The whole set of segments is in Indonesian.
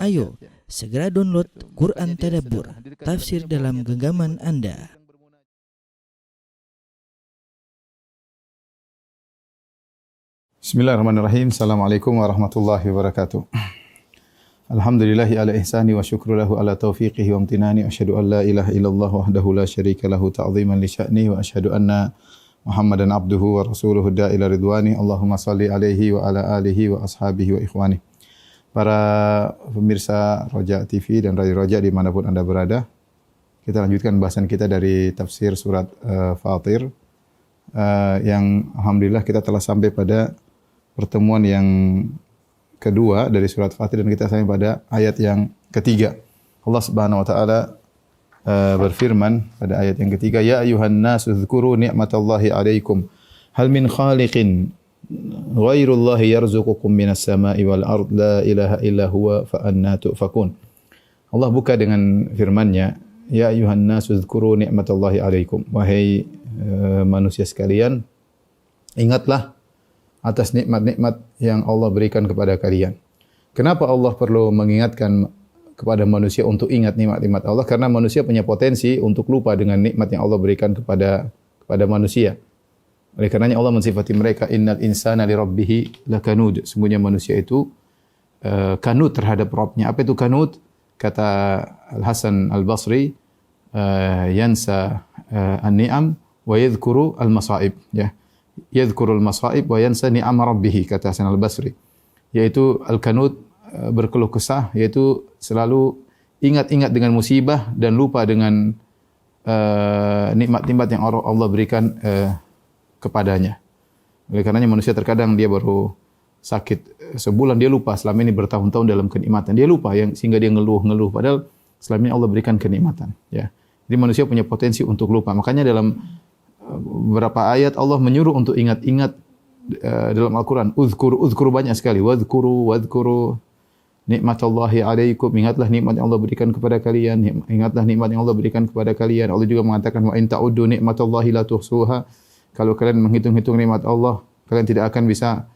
Ayo, segera download Quran Tadabbur, tafsir dalam genggaman Anda. Bismillahirrahmanirrahim. Assalamualaikum warahmatullahi wabarakatuh. Alhamdulillahi ala ihsani wa syukru lahu ala taufiqihi wa amtinani. Asyhadu an la ilaha illallah wahdahu la syarika lahu ta'ziman li sya'ni wa asyhadu anna Muhammadan abduhu wa rasuluhu da'ila ridwani. Allahumma salli alaihi wa ala alihi wa ashabihi wa ikhwani. Para pemirsa Roja TV dan Radio Roja dimanapun Anda berada, kita lanjutkan bahasan kita dari tafsir surat Fatir, yang alhamdulillah kita telah sampai pada pertemuan yang kedua dari surat Fatir dan kita sampai pada ayat yang ketiga. Allah Subhanahu wa taala berfirman pada ayat yang ketiga, ya ayuhan nasu dzkuru ni'matallahi 'alaikum hal min khaliqin ghairullahi yarzuqukum minas sama'i wal ard la ilaha illa huwa fa anna tu'fakun. Allah buka dengan firman-Nya, ya ayuhan nasu dzkuru ni'matallahi 'alaikum, wahai manusia sekalian, ingatlah atas nikmat-nikmat yang Allah berikan kepada kalian. Kenapa Allah perlu mengingatkan kepada manusia untuk ingat nikmat-nikmat Allah? Karena manusia punya potensi untuk lupa dengan nikmat yang Allah berikan kepada manusia. Oleh karenanya Allah mensifati mereka, innal insana li rabbih lakanud. Sungguhnya manusia itu kanut terhadap Rabb-nya. Apa itu kanut? Kata Al-Hasan Al-Basri, yansa an-ni'am wa yadhkuru al-masaib, ya. Yadhkuru al-masaib wa yansa ni'am rabbih, kata Hasan Al-Basri. Yaitu al-kanut, berkeluh kesah, yaitu selalu ingat-ingat dengan musibah dan lupa dengan nikmat-nikmat yang Allah berikan kepadanya. Oleh karenanya manusia terkadang dia baru sakit sebulan, dia lupa selama ini bertahun-tahun dalam kenikmatan. Dia lupa sehingga dia ngeluh-ngeluh, padahal selama ini Allah berikan kenikmatan, ya. Jadi manusia punya potensi untuk lupa. Makanya dalam beberapa ayat Allah menyuruh untuk ingat-ingat dalam Al-Quran. Uzkuru banyak sekali. Wadhkuru nikmatallahi 'alaikum. Ingatlah nikmat yang Allah berikan kepada kalian. Ingatlah nikmat yang Allah berikan kepada kalian. Allah juga mengatakan, wa in ta'uddu nikmatallahi la tuhsuha. Kalau kalian menghitung-hitung nikmat Allah, kalian tidak akan bisa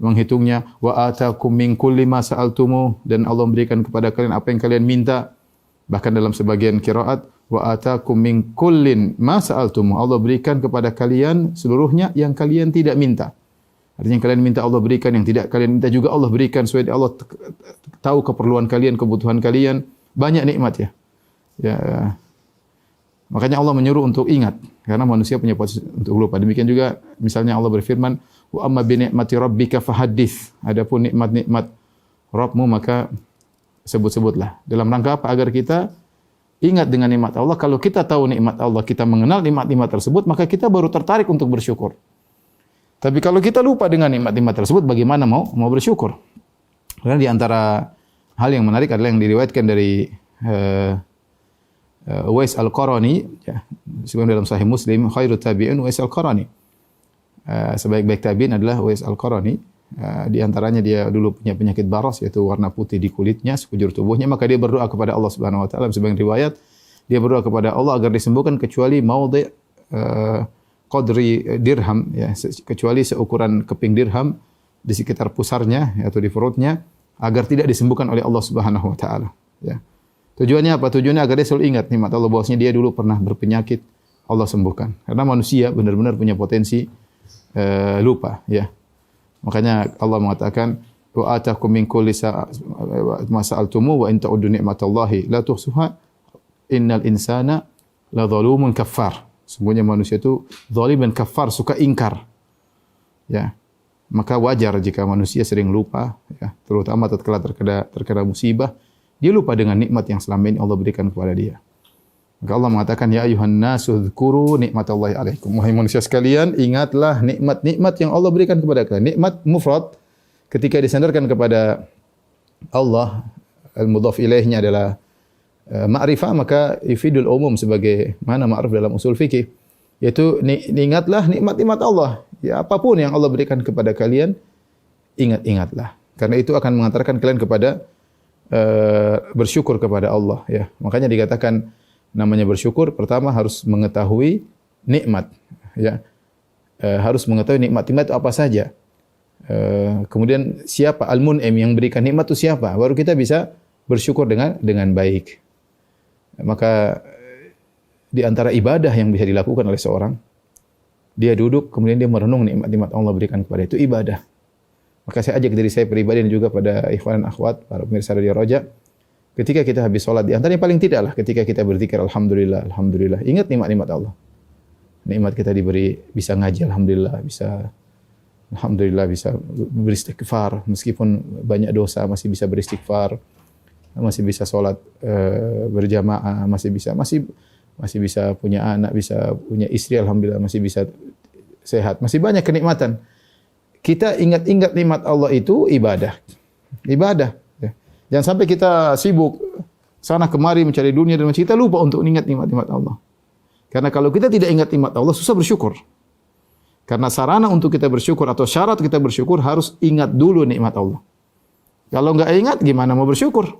menghitungnya. Wa atakum min kulli ma sa'altumu. Dan Allah memberikan kepada kalian apa yang kalian minta. Bahkan dalam sebagian qiraat, wa atakum min kullin ma sa'altum. Allah berikan kepada kalian seluruhnya yang kalian tidak minta. Artinya yang kalian minta Allah berikan, yang tidak kalian minta juga Allah berikan, supaya Allah tahu keperluan kalian, kebutuhan kalian. Banyak nikmat, ya. Ya. Makanya Allah menyuruh untuk ingat, karena manusia punya potensi untuk lupa. Demikian juga misalnya Allah berfirman, wa amma bi ni'mati rabbika fahaddits. Adapun nikmat-nikmat Rabbmu maka sebut-sebutlah. Dalam rangka apa? Agar kita ingat dengan nikmat Allah. Kalau kita tahu nikmat Allah, kita mengenal nikmat-nikmat tersebut, maka kita baru tertarik untuk bersyukur. Tapi kalau kita lupa dengan nikmat-nikmat tersebut, bagaimana mau bersyukur? Karena di antara hal yang menarik adalah yang diriwayatkan dari Uwais Al-Qarani, ya, sebagaimana dalam Sahih Muslim, khairut tabi'in Uwais Al-Qarani. Sebaik-baik tabi'in adalah Uwais Al-Qarani. Di antaranya dia dulu punya penyakit baras, yaitu warna putih di kulitnya, sekujur tubuhnya, maka dia berdoa kepada Allah Subhanahu wa taala. Sebagian riwayat dia berdoa kepada Allah agar disembuhkan kecuali maudhi' qadri dirham, ya, kecuali seukuran keping dirham di sekitar pusarnya atau di perutnya, agar tidak disembuhkan oleh Allah Subhanahu wa taala, ya. Tujuannya apa? Tujuannya agar dia selalu ingat nikmat Allah, bahwasanya dia dulu pernah berpenyakit, Allah sembuhkan. Karena manusia benar-benar punya potensi lupa, ya. Makanya Allah mengatakan, wa atakum min kulli ma sa'altumu wa in ta'uddu ni'matallahi la tuhsuha innal insana la zalumun kaffar. Sungguhnya manusia itu zalim dan kafar, suka ingkar. Ya. Maka wajar jika manusia sering lupa, ya, terutama tatkala terkena musibah, dia lupa dengan nikmat yang selama ini Allah berikan kepada dia. Maka Allah mengatakan, ya ayuhan nasu dzkuru nikmatallahi 'alaikum. Wahai manusia sekalian, ingatlah nikmat-nikmat yang Allah berikan kepada kalian. Nikmat mufrad ketika disandarkan kepada Allah, al-mudhaf ilaihnya adalah ma'rifah, maka yufidul umum sebagai mana ma'ruf dalam usul fikih, yaitu ingatlah nikmat-nikmat Allah. Ya, apapun yang Allah berikan kepada kalian, ingatlah. Karena itu akan mengantarkan kalian kepada bersyukur kepada Allah, ya. Makanya dikatakan namanya bersyukur, pertama harus mengetahui nikmat, ya. Harus mengetahui nikmat-nikmat itu apa saja. Kemudian siapa al-mun'im, yang berikan nikmat itu siapa? Baru kita bisa bersyukur dengan baik. Maka di antara ibadah yang bisa dilakukan oleh seorang, dia duduk kemudian dia merenung nikmat-nikmat Allah berikan kepada itu ibadah. Maka saya ajak diri saya pribadi dan juga pada ikhwan dan akhwat, para pemirsa Radio Roja, ketika kita habis sholat, di antara yang paling tidak lah ketika kita berzikir alhamdulillah, alhamdulillah. Ingat nikmat-nikmat Allah. Nikmat kita diberi bisa ngaji alhamdulillah, bisa alhamdulillah bisa beristighfar meskipun banyak dosa masih bisa beristighfar, masih bisa sholat berjamaah, masih bisa punya anak, bisa punya istri alhamdulillah, masih bisa sehat, masih banyak kenikmatan. Kita ingat-ingat nikmat Allah itu ibadah. Ibadah. Ya. Jangan sampai kita sibuk sana kemari mencari dunia dan kita lupa untuk ingat nikmat-nikmat Allah. Karena kalau kita tidak ingat nikmat Allah, susah bersyukur. Karena sarana untuk kita bersyukur atau syarat kita bersyukur harus ingat dulu nikmat Allah. Kalau enggak ingat, gimana mau bersyukur?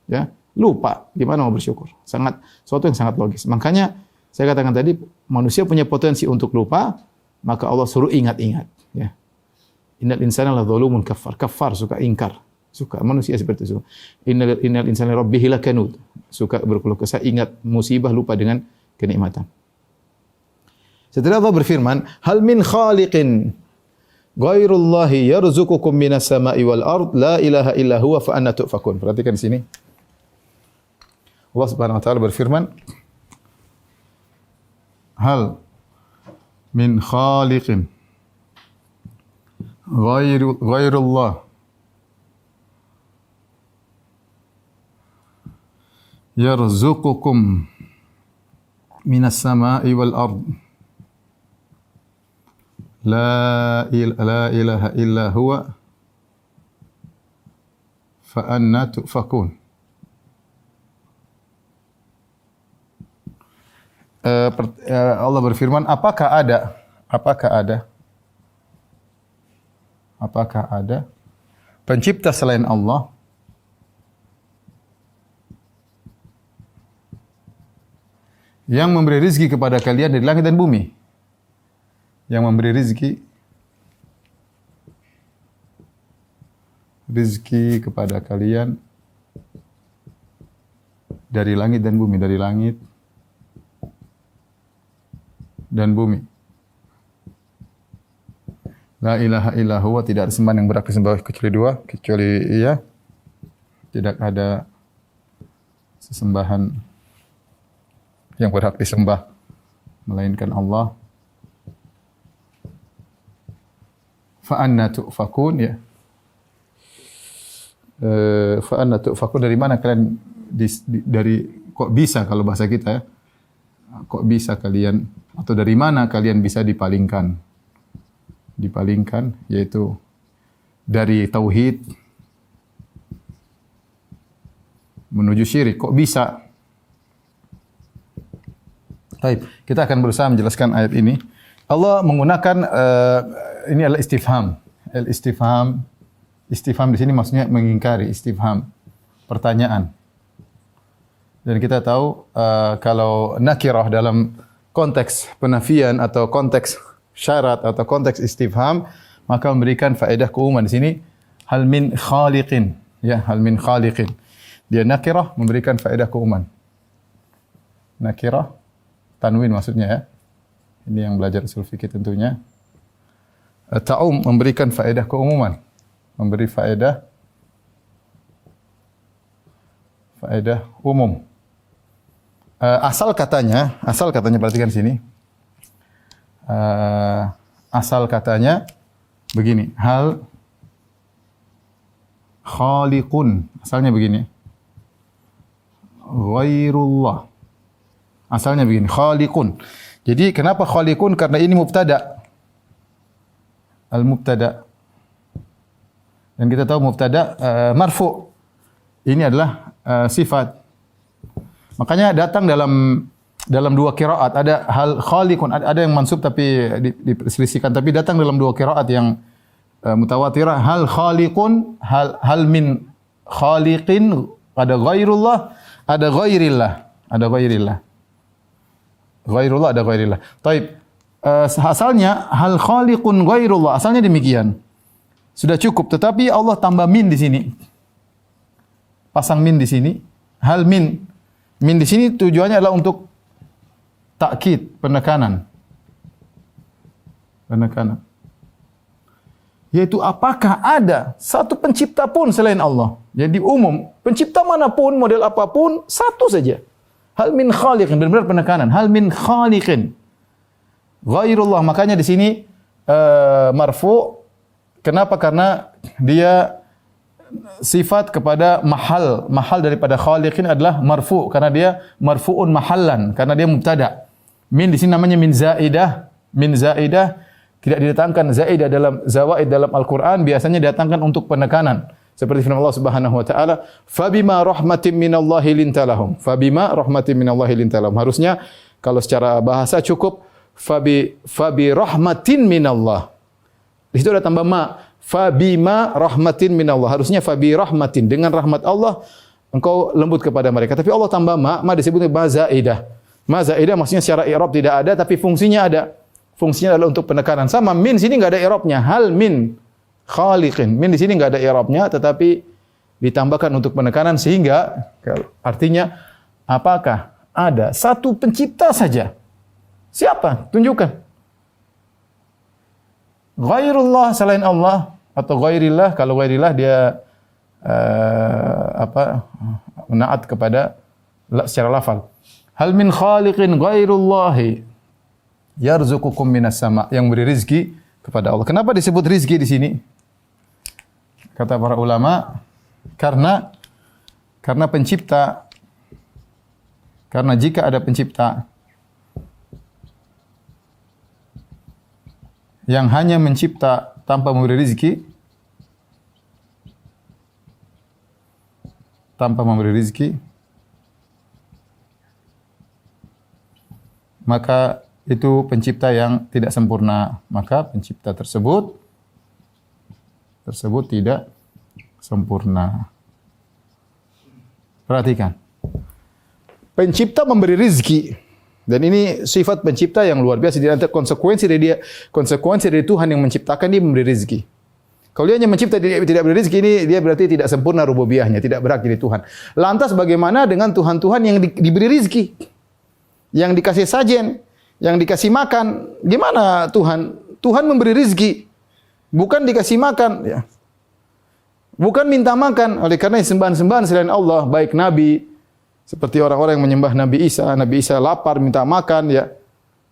Ya, lupa gimana mau bersyukur. Suatu yang sangat logis. Makanya saya katakan tadi, manusia punya potensi untuk lupa, maka Allah suruh ingat-ingat. Ya. Innal insana ladzalumun kafar. Kafar suka ingkar. Suka manusia seperti itu. Innal insana rabbihi lakanud. Suka berkeluh kesah, ingat musibah, lupa dengan kenikmatan. Setelah Allah berfirman, hal min khaliqin ghairullahi yarzuqukum minas sama'i wal ard la ilaha illa huwa fa anna tu'fakun. Perhatikan di sini. Allah Subhanahu wa taala berfirman, hal min khaliqin ghairullah yarzuqukum minas sama'i wal ard la ilaha illa huwa fa anna tu'fakun. Allah berfirman, apakah ada pencipta selain Allah yang memberi rezeki kepada kalian dari langit dan bumi? Yang memberi rezeki kepada kalian dari langit dan bumi, dari langit dan bumi. La ilaha illa huwa, tidak ada sembahan yang berhak disembah kecuali Ia. Tidak ada sesembahan yang berhak disembah melainkan Allah. Fa anna tu'fakun, ya. Fa anna tu'fakun, dari mana kalian dari kok bisa, kalau bahasa kita ya. Kok bisa kalian, atau dari mana kalian bisa dipalingkan? Dipalingkan, yaitu dari tauhid menuju syirik. Kok bisa? Baik, kita akan berusaha menjelaskan ayat ini. Allah menggunakan ini adalah istifham. Istifham di sini maksudnya mengingkari, istifham, pertanyaan. Dan kita tahu kalau nakirah dalam konteks penafian atau konteks syarat atau konteks istifham, maka memberikan faedah keumuman. Di sini hal min khaliqin, ya, hal min khaliqin. Dia nakirah memberikan faedah keumuman. Nakirah tanwin maksudnya, ya. Ini yang belajar usul fikih tentunya. Ta'um memberikan faedah keumuman. Memberi faedah umum. Asal katanya perhatikan sini. Asal katanya begini, hal khaliqun, asalnya begini, ghairullah, asalnya begini, khaliqun. Jadi kenapa khaliqun? Karena ini mubtada, al-mubtada, dan kita tahu mubtada marfu, ini adalah sifat. Makanya datang dalam dua qiraat, ada hal khaliqun, ada yang mansub tapi diperselisihkan, tapi datang dalam dua qiraat yang mutawatirah, hal khaliqun, hal min khaliqin, ada ghairullah, ada ghairillah, ada ghairillah. Ghairullah, ada ghairillah. Taib. Asalnya hal khaliqun ghairullah, asalnya demikian. Sudah cukup, tetapi Allah tambah min di sini. pasang min di sini. Hal min. Min di sini tujuannya adalah untuk takkid, penekanan. Penekanan. Yaitu apakah ada satu pencipta pun selain Allah? Jadi umum, pencipta manapun, model apapun, satu saja. Hal min khaliqin, benar-benar penekanan. Hal min khaliqin. Ghairullah, makanya di sini marfu. Kenapa? Karena dia sifat kepada mahal. Mahal daripada khaliqin adalah marfu karena dia marfuun mahallan, karena dia mubtada. Min di sini namanya min zaidah. Min zaidah tidak didatangkan zaidah dalam zawaid dalam Al-Qur'an, biasanya didatangkan untuk penekanan. Seperti firman Allah Subhanahu wa taala, "Fabima rahmatin minallahi lintalahum." Fabima rahmatin minallahi lintalahum. Harusnya kalau secara bahasa cukup fabi rahmatin minallah. Di situ ada tambah ma. Fabima rahmatin minallah. Harusnya fabi rahmatin, dengan rahmat Allah engkau lembut kepada mereka. Tapi Allah tambah ma disebutnya ma zaidah. Ma zaidah maksudnya secara i'rab tidak ada tapi fungsinya ada. Fungsinya adalah untuk penekanan. Sama min sini enggak ada i'rabnya. Hal min khaliqin. Min di sini enggak ada i'rabnya tetapi ditambahkan untuk penekanan sehingga artinya apakah ada satu pencipta saja? Siapa? Tunjukkan. Ghairullah, selain Allah, atau ghairillah, kalau ghairillah dia menaat kepada secara lafal. Hal min khaliqin ghairullahi yarzuqukum minas sama, yang beri rizki kepada Allah. Kenapa disebut rizki di sini? Kata para ulama, karena pencipta, karena jika ada pencipta yang hanya mencipta tanpa memberi rizki, maka itu pencipta yang tidak sempurna. Maka pencipta tersebut tidak sempurna. Perhatikan. Pencipta memberi rizki. Dan ini sifat pencipta yang luar biasa. Di antara konsekuensi dari Tuhan yang menciptakan, dia memberi rezeki. Kalau dia hanya mencipta tidak beri rezeki, ini dia berarti tidak sempurna rububiyahnya, tidak berhak jadi Tuhan. Lantas bagaimana dengan Tuhan-Tuhan yang diberi rezeki? Yang dikasih sajen, yang dikasih makan. Gimana Tuhan? Tuhan memberi rezeki, bukan dikasih makan, ya. Bukan minta makan. Oleh karena sembahan-sembahan selain Allah, baik nabi, seperti orang-orang yang menyembah Nabi Isa lapar minta makan, ya.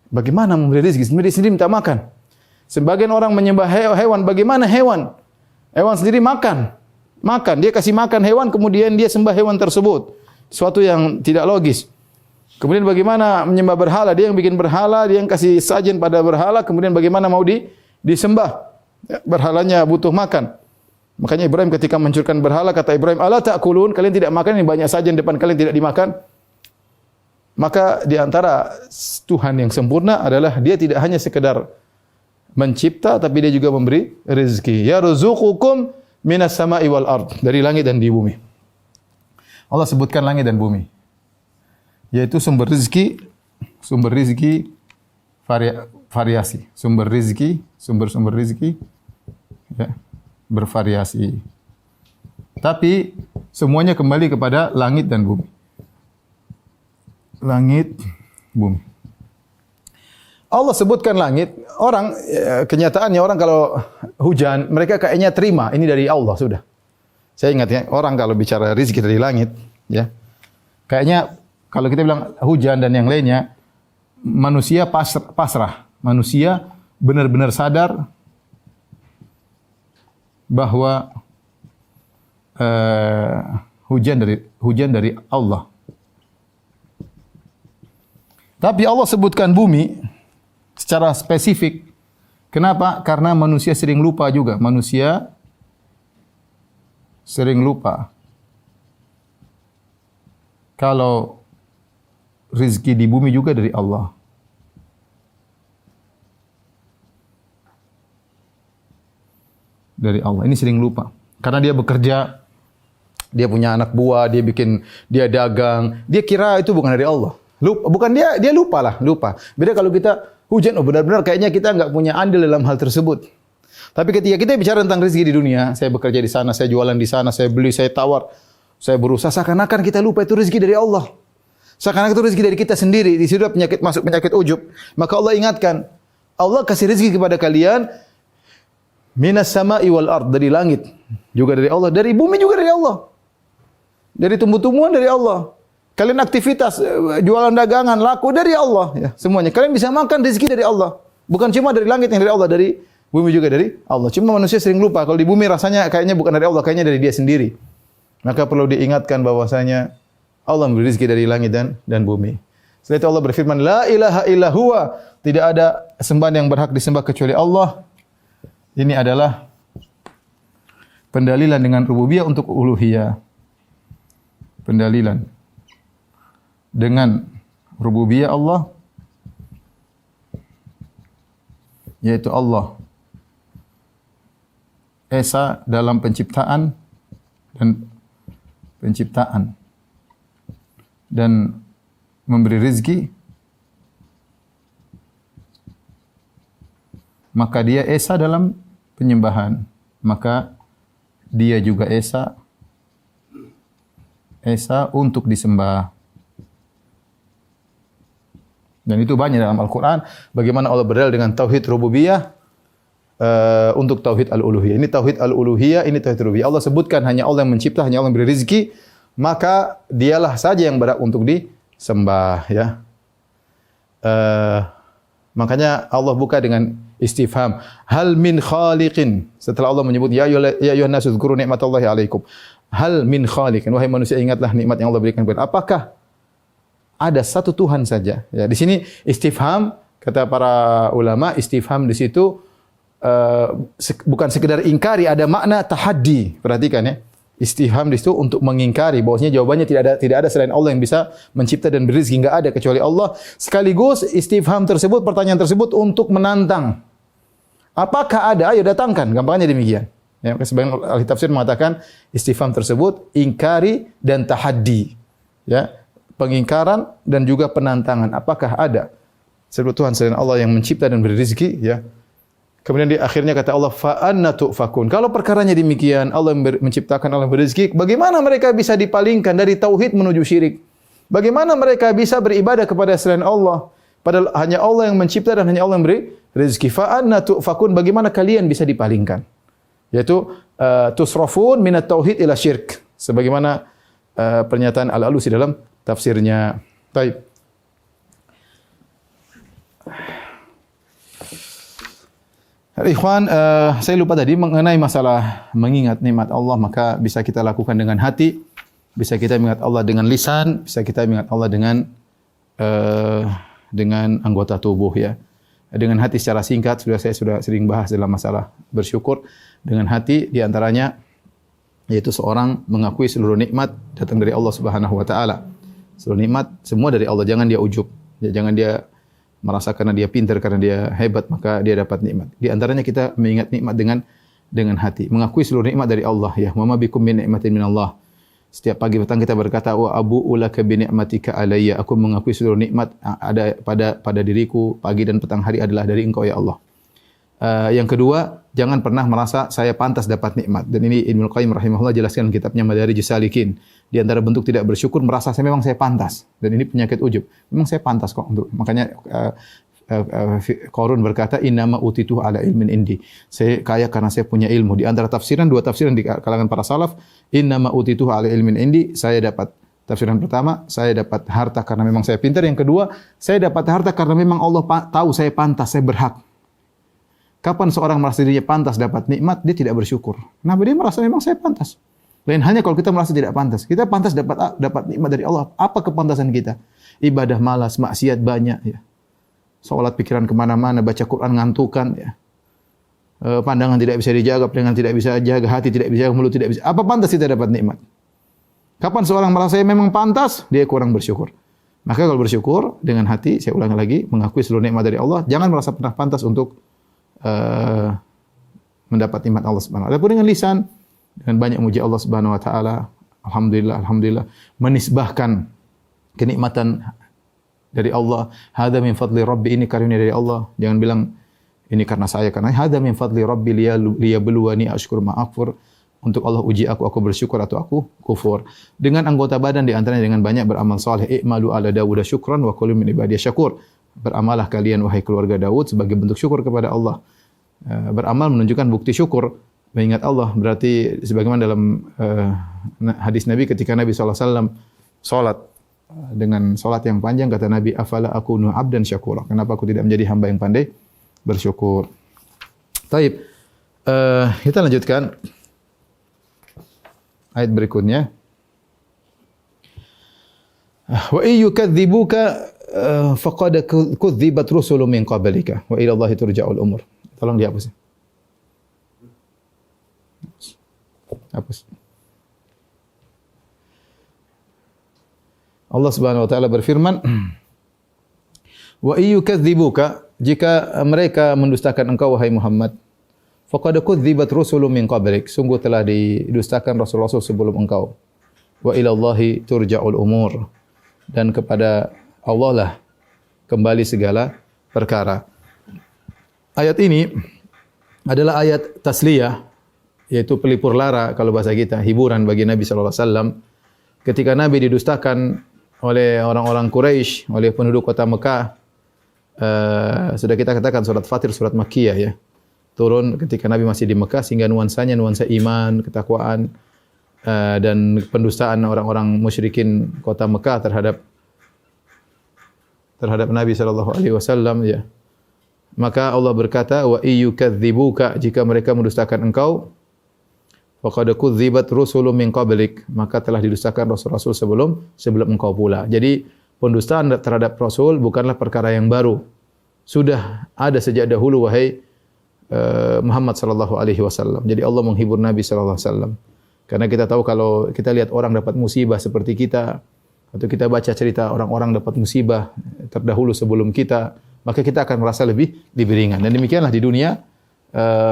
Bagaimana memberi rezeki? Sendiri minta makan. Sebagian orang menyembah hewan, bagaimana hewan? Hewan sendiri makan. Dia kasih makan hewan, kemudian dia sembah hewan tersebut. Suatu yang tidak logis. Kemudian bagaimana menyembah berhala? Dia yang bikin berhala, dia yang kasih sajen pada berhala, kemudian bagaimana mau disembah? Ya, berhalanya butuh makan. Makanya Ibrahim ketika mencurkan berhala, kata Ibrahim, "Ala ta'kulun?" Kalian tidak makan, ini banyak sajian depan kalian tidak dimakan. Maka di antara Tuhan yang sempurna adalah dia tidak hanya sekedar mencipta, tapi dia juga memberi rezeki. Yarzuqukum minas sama'i wal ard, dari langit dan di bumi. Allah sebutkan langit dan bumi, yaitu sumber rezeki variasi, sumber rezeki, ya, bervariasi. Tapi semuanya kembali kepada langit dan bumi. Langit, bumi. Allah sebutkan langit. Orang, kenyataannya orang kalau hujan, mereka kayaknya terima ini dari Allah sudah. Saya ingat ya, orang kalau bicara rezeki dari langit, ya, kayaknya kalau kita bilang hujan dan yang lainnya, manusia pasrah. Manusia benar-benar sadar bahwa hujan dari Allah. Tapi Allah sebutkan bumi secara spesifik. Kenapa? Karena manusia sering lupa juga. Manusia sering lupa kalau rezeki di bumi juga dari Allah. Dari Allah. Ini sering lupa. Karena dia bekerja, dia punya anak buah, dia dagang, dia kira itu bukan dari Allah. Bukan dia lupa. Beda kalau kita hujan, benar-benar kayaknya kita enggak punya andil dalam hal tersebut. Tapi ketika kita bicara tentang rezeki di dunia, saya bekerja di sana, saya jualan di sana, saya beli, saya tawar. saya berusaha, seakan-akan kita lupa itu rezeki dari Allah. Seakan-akan itu rezeki dari kita sendiri. Di situ penyakit masuk penyakit ujub. Maka Allah ingatkan, Allah kasih rezeki kepada kalian minas sama'i wal ard, dari langit juga dari Allah, dari bumi juga dari Allah. Dari tumbuh-tumbuhan dari Allah. Kalian aktivitas jualan dagangan laku dari Allah ya, semuanya. Kalian bisa makan rezeki dari Allah. Bukan cuma dari langit yang dari Allah, dari bumi juga dari Allah. Cuma manusia sering lupa kalau di bumi rasanya kayaknya bukan dari Allah, kayaknya dari dia sendiri. Maka perlu diingatkan bahwasanya Allah memberi rezeki dari langit dan bumi. Setelah itu Allah berfirman, la ilaha illa huwa, tidak ada sembahan yang berhak disembah kecuali Allah. Ini adalah pendalilan dengan rububiyah untuk uluhiyah. Pendalilan dengan rububiyah Allah, yaitu Allah esa dalam penciptaan dan memberi rezeki, maka dia esa dalam penyembahan, maka dia juga esa untuk disembah. Dan itu banyak dalam Al-Quran bagaimana Allah berdalil dengan tauhid rububiyah untuk tauhid al-uluhiyah. Ini tauhid al-uluhiyah, ini tauhid rububiyah. Allah sebutkan hanya Allah yang mencipta, hanya Allah yang beri rezeki, maka dialah saja yang berhak untuk disembah ya. Makanya Allah buka dengan istifham, hal min khaliqin. Setelah Allah menyebut ya ayyuhan nasu dzkuru nikmatallahi alaikum. Hal min khaliqin, wahai manusia ingatlah nikmat yang Allah berikan kepada. Apakah ada satu Tuhan saja? Ya, di sini istifham, kata para ulama, istifham di situ bukan sekedar ingkari, ada makna tahaddi. Perhatikan ya. Istifham di situ untuk mengingkari bahwasanya jawabannya tidak ada selain Allah yang bisa mencipta dan beri rezeki, enggak ada kecuali Allah. Sekaligus istifham tersebut, pertanyaan tersebut untuk menantang. Apakah ada? Ayo datangkan. Gampangnya demikian. Ya, sebagian ahli tafsir mengatakan istifham tersebut ingkari dan tahaddi. Ya, pengingkaran dan juga penantangan. Apakah ada satu Tuhan selain Allah yang mencipta dan beri rezeki? Ya. Kemudian di akhirnya kata Allah, fa anna tu'fakun. Kalau perkaranya demikian, Allah yang menciptakan, Allah yang beri rezeki, bagaimana mereka bisa dipalingkan dari tauhid menuju syirik? Bagaimana mereka bisa beribadah kepada selain Allah? Padahal hanya Allah yang mencipta dan hanya Allah yang beri rezeki. Fa anna tu'fakun. Bagaimana kalian bisa dipalingkan? Yaitu tusrafun minat tauhid ila syirk. Sebagaimana pernyataan Al-Alusi dalam tafsirnya. Baik. Ikhwan, saya lupa tadi mengenai masalah mengingat nikmat Allah, maka bisa kita lakukan dengan hati, bisa kita mengingat Allah dengan lisan, bisa kita mengingat Allah dengan anggota tubuh ya. Dengan hati secara singkat saya sudah sering bahas dalam masalah bersyukur. Dengan hati di antaranya yaitu seorang mengakui seluruh nikmat datang dari Allah Subhanahu wa taala. Seluruh nikmat semua dari Allah, jangan dia ujub. Ya, jangan dia merasa karena dia pintar, karena dia hebat maka dia dapat nikmat. Di antaranya kita mengingat nikmat dengan hati, mengakui seluruh nikmat dari Allah ya. Wa ma bikum min nikmatin minallah. Setiap pagi petang kita berkata wa abu'u laka bi ni'matika alayya. Aku mengakui seluruh nikmat ada pada diriku pagi dan petang hari adalah dari Engkau ya Allah. Yang kedua, jangan pernah merasa saya pantas dapat nikmat. Dan ini Ibnu Qayyim rahimahullah jelaskan dalam kitabnya Madarijus Salikin. Di antara bentuk tidak bersyukur merasa saya memang saya pantas. Dan ini penyakit ujub. Memang saya pantas kok untuk. Makanya Qarun berkata innama utitu ala ilmin indi. Saya kaya karena saya punya ilmu. Di antara tafsiran, dua tafsiran di kalangan para salaf, innama utitu ala ilmin indi, saya dapat tafsiran pertama, saya dapat harta karena memang saya pintar. Yang kedua, saya dapat harta karena memang Allah tahu saya pantas, saya berhak. Kapan seorang merasa dirinya pantas dapat nikmat, dia tidak bersyukur. Kenapa? Dia merasa memang saya pantas. Lain halnya kalau kita merasa tidak pantas. Kita pantas dapat nikmat dari Allah. Apa kepantasan kita? Ibadah malas, maksiat banyak ya. Salat pikiran kemana-mana, baca Quran ngantukan ya. Pandangan tidak bisa dijaga, pandangan tidak bisa jaga, hati tidak bisa, mulut tidak bisa. Apa pantas kita dapat nikmat? Kapan seorang merasa memang pantas, dia kurang bersyukur. Maka kalau bersyukur dengan hati, saya ulangi lagi, mengakui seluruh nikmat dari Allah, jangan merasa pernah pantas untuk mendapat nikmat Allah Subhanahu wa taala. Adapun dengan lisan, dengan banyak muji Allah Subhanahu wa taala, alhamdulillah, menisbahkan kenikmatan dari Allah, hadza min fadli rabbi, ini karunia dari Allah. Jangan bilang ini karena saya, karena hadza min fadli rabbi liyabluwani ashkur ma akfur. untuk Allah uji aku bersyukur atau aku kufur. Dengan anggota badan di antaranya dengan banyak beramal saleh. I'malu ala Dawud syukran wa kullu min ibadiyah syakur. Beramalah kalian wahai keluarga Daud sebagai bentuk syukur kepada Allah. Beramal menunjukkan bukti syukur mengingat Allah. Berarti sebagaimana dalam hadis Nabi ketika Nabi SAW salat dengan salat yang panjang, kata Nabi, afala akunu abdan syakura. Kenapa aku tidak menjadi hamba yang pandai bersyukur? Taib. Kita lanjutkan ayat berikutnya. Wa iyyukadzibuka faqad kudzibat rusulun min qablika wa ila Allahi turja'ul umur. Tolong dihapus. Hapus. Allah Subhanahu wa taala berfirman, "Wa iyyukadzibuka, jika mereka mendustakan engkau wahai Muhammad, faqad kudzibat rusulun min qablik, sungguh telah didustakan rasul-rasul sebelum engkau. Wa ila Allahi turja'ul umur, dan kepada Allah lah kembali segala perkara." Ayat ini adalah ayat tasliyah, yaitu pelipur lara kalau bahasa kita, hiburan bagi Nabi sallallahu alaihi wasallam ketika Nabi didustakan oleh orang-orang Quraisy, oleh penduduk kota Mekah. Sudah kita katakan surat Fatir, surat Makkiyah ya. Turun ketika Nabi masih di Mekah sehingga nuansanya nuansa iman, ketakwaan dan pendustaan orang-orang musyrikin kota Mekah terhadap Nabi sallallahu alaihi wasallam ya. Maka Allah berkata, wa iyyukadzibuka, jika mereka mendustakan engkau, faqad kudzibat rusulun min qablik, maka telah didustakan rasul-rasul sebelum engkau pula. Jadi pendustaan terhadap rasul bukanlah perkara yang baru. Sudah ada sejak dahulu wahai Muhammad sallallahu alaihi wasallam. Jadi Allah menghibur Nabi sallallahu alaihi wasallam. Karena kita tahu kalau kita lihat orang dapat musibah seperti kita, atau kita baca cerita orang-orang dapat musibah terdahulu sebelum kita, maka kita akan merasa lebih ringan. Dan demikianlah di dunia,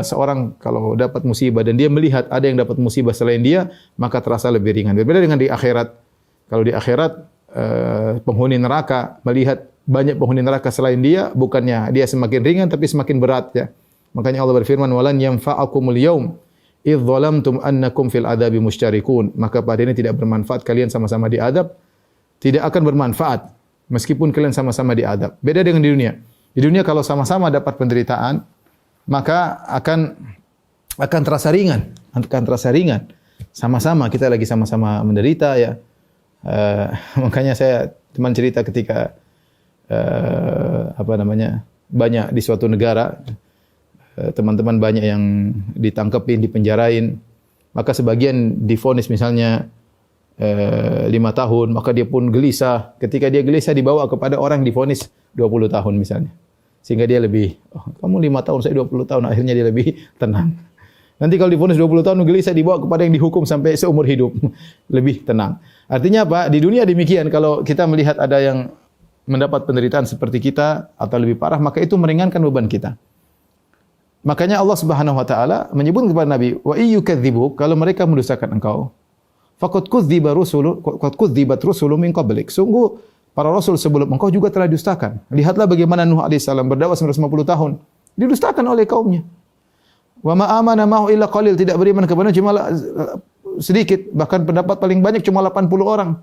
seorang kalau dapat musibah dan dia melihat ada yang dapat musibah selain dia, maka terasa lebih ringan. Berbeda dengan di akhirat. Kalau di akhirat penghuni neraka melihat banyak penghuni neraka selain dia, bukannya dia semakin ringan tapi semakin berat ya. Makanya Allah berfirman, walan yanfa'akumul yaum idz zalamtum annakum fil adabi musytarikun. Maka pada ini tidak bermanfaat kalian sama-sama di adab, tidak akan bermanfaat meskipun kalian sama-sama di adab. Beda dengan di dunia. Di dunia kalau sama-sama dapat penderitaan, maka akan terasa ringan, Sama-sama kita lagi sama-sama menderita ya. Makanya saya teman cerita ketika banyak di suatu negara, teman-teman banyak yang ditangkepin, dipenjarain, maka sebagian divonis misalnya 5 tahun, maka dia pun gelisah. Ketika dia gelisah dibawa kepada orang yang divonis 20 tahun misalnya. Sehingga dia lebih, kamu 5 tahun, saya 20 tahun, akhirnya dia lebih tenang. Nanti kalau divonis 20 tahun gelisah dibawa kepada yang dihukum sampai seumur hidup, lebih tenang. Artinya apa? Di dunia demikian, kalau kita melihat ada yang mendapat penderitaan seperti kita atau lebih parah, maka itu meringankan beban kita. Makanya Allah Subhanahu wa taala menyebut kepada Nabi, wa iyyukadzibuk, kalau mereka mendustakan engkau, faqad kudzibat rusulun min qablik. Sungguh para rasul sebelum engkau juga telah didustakan. Lihatlah bagaimana Nuh alaihissalam berdakwah 950 tahun, didustakan oleh kaumnya. Wa ma amana ma'hu illa qalil, tidak beriman kepada cuma sedikit, bahkan pendapat paling banyak cuma 80 orang.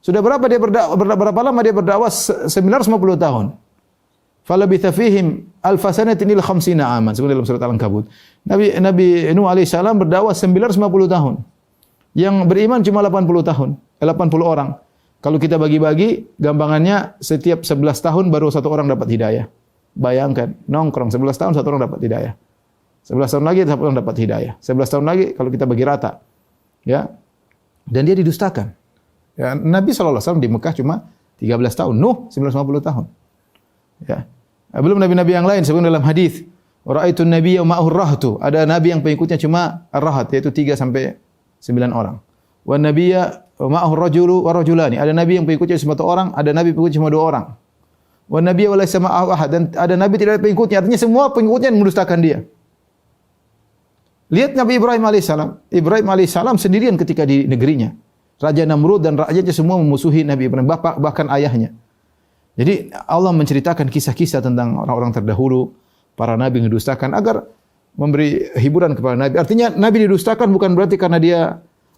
Sudah berapa dia berapa lama dia berdakwah? 950 tahun. Falabitha fihim alfasanatin ila 50 aman. Sebenarnya dalam surat Al-Ankabut. Nabi Nuh alaihissalam berdakwah 950 tahun. Yang beriman cuma 80 tahun, 80 orang. Kalau kita bagi-bagi, gampangannya setiap 11 tahun baru satu orang dapat hidayah. Bayangkan, nongkrong 11 tahun satu orang dapat hidayah. 11 tahun lagi satu orang dapat hidayah. 11 tahun lagi kalau kita bagi rata. Ya. Dan dia didustakan. Ya, Nabi SAW di Mekah cuma 13 tahun, Nuh 950 tahun. Ya. Belum nabi-nabi yang lain sebagaimana dalam hadis, ra'aitun nabiyya ma'ahu rahtu. Ada nabi yang pengikutnya cuma ar-rahat, yaitu 3 sampai 9 orang. Wa nabiyya ma'ahu rajulu wa rajulani. Ada nabi yang pengikutnya cuma 1 orang, ada nabi pengikutnya cuma 2 orang. Wa nabiyya wa laysa ma'ahu ahad, dan ada nabi tidak ada pengikutnya, artinya semua pengikutnya mendustakan dia. Lihat Nabi Ibrahim alaihissalam. Ibrahim alaihissalam sendirian ketika di negerinya. Raja Namrud dan rakyatnya semua memusuhi Nabi Ibrahim, bahkan ayahnya. Jadi Allah menceritakan kisah-kisah tentang orang-orang terdahulu, para nabi yang didustakan, agar memberi hiburan kepada Nabi. Artinya Nabi didustakan bukan berarti karena dia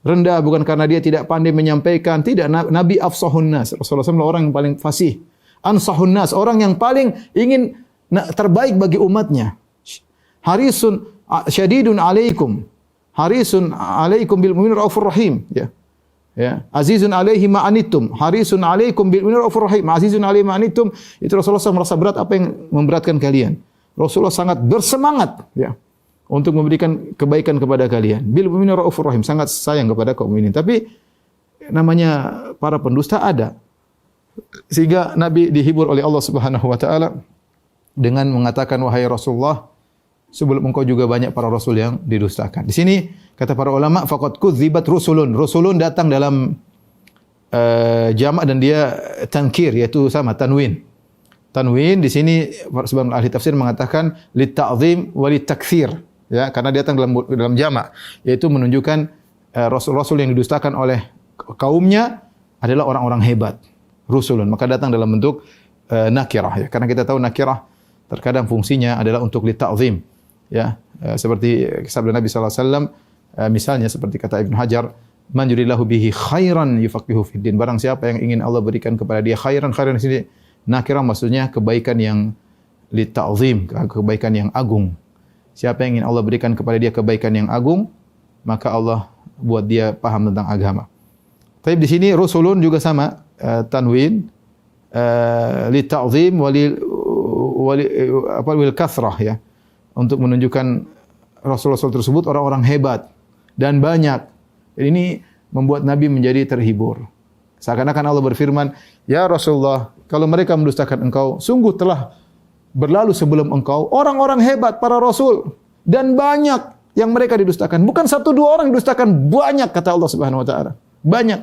rendah, bukan karena dia tidak pandai menyampaikan. Tidak, Nabi afsahun nas. Rasulullah SAW orang yang paling fasih. Ansahun nas, orang yang paling ingin terbaik bagi umatnya. Harisun syadidun alaikum. Harisun alaikum bil mu'minin raufur rahim. Ya. Ya, azizun alaihi ma anittum, harisun alaikum bil mu'minin raufur rahim. Azizun alaihi ma anittum, itu Rasulullah SAW merasa berat apa yang memberatkan kalian. Rasulullah sangat bersemangat ya untuk memberikan kebaikan kepada kalian. Bil mu'minin raufur rahim, sangat sayang kepada kaum mukminin. Tapi namanya para pendusta ada. Sehingga Nabi dihibur oleh Allah Subhanahu wa taala dengan mengatakan, wahai Rasulullah, sebelum engkau juga banyak para rasul yang didustakan. Di sini kata para ulama, faqad kudzibat rusulun. Rusulun datang dalam jamak dan dia tankir, yaitu sama tanwin. Tanwin di sini sebagian ahli tafsir mengatakan lit ta'zim wa lit taktsir. Ya, karena datang dalam jamak, yaitu menunjukkan rasul-rasul yang didustakan oleh kaumnya adalah orang-orang hebat. Rusulun, maka datang dalam bentuk nakirah ya. Karena kita tahu nakirah terkadang fungsinya adalah untuk lit ta'zim. Ya, seperti sabda Nabi sallallahu alaihi wasallam, misalnya seperti kata Ibnu Hajar, man yuridillahu bihi khairan yufaqihu fid din. Barang siapa yang ingin Allah berikan kepada dia khairan, khairan di sini nakirah maksudnya kebaikan yang li ta'zim, kebaikan yang agung. Siapa yang ingin Allah berikan kepada dia kebaikan yang agung, maka Allah buat dia paham tentang agama. Tapi di sini rusulun juga sama, tanwin li ta'zim wa lil kathrah ya. Untuk menunjukkan Rasul-Rasul tersebut orang-orang hebat dan banyak. Ini membuat Nabi menjadi terhibur. Seakan-akan Allah berfirman, ya Rasulullah, kalau mereka mendustakan engkau, sungguh telah berlalu sebelum engkau orang-orang hebat, para Rasul. Dan banyak yang mereka didustakan. Bukan satu dua orang didustakan, banyak kata Allah Subhanahu Wa Taala. Banyak.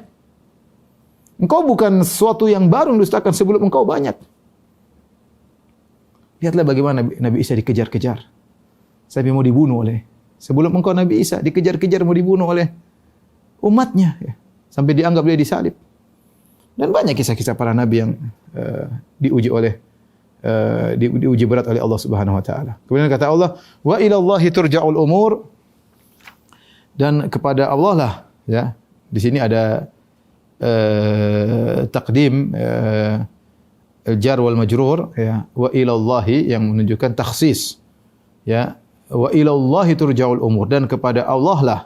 Engkau bukan sesuatu yang baru didustakan, sebelum engkau banyak. Lihatlah bagaimana Nabi Isa dikejar-kejar. Sampai mau dibunuh oleh, sebelum engkau Nabi Isa dikejar-kejar mau dibunuh oleh umatnya ya. Sampai dianggap dia disalib. Dan banyak kisah-kisah para nabi yang diuji berat oleh Allah Subhanahu wa taala. Kemudian kata Allah, wa ilallahi turja'ul umur, dan kepada Allah lah ya. Di sini ada takdim al-jar wal majrur ya, wa ilallahi yang menunjukkan takhsis ya. Wa ilallahi turja'ul umur, dan kepada Allah lah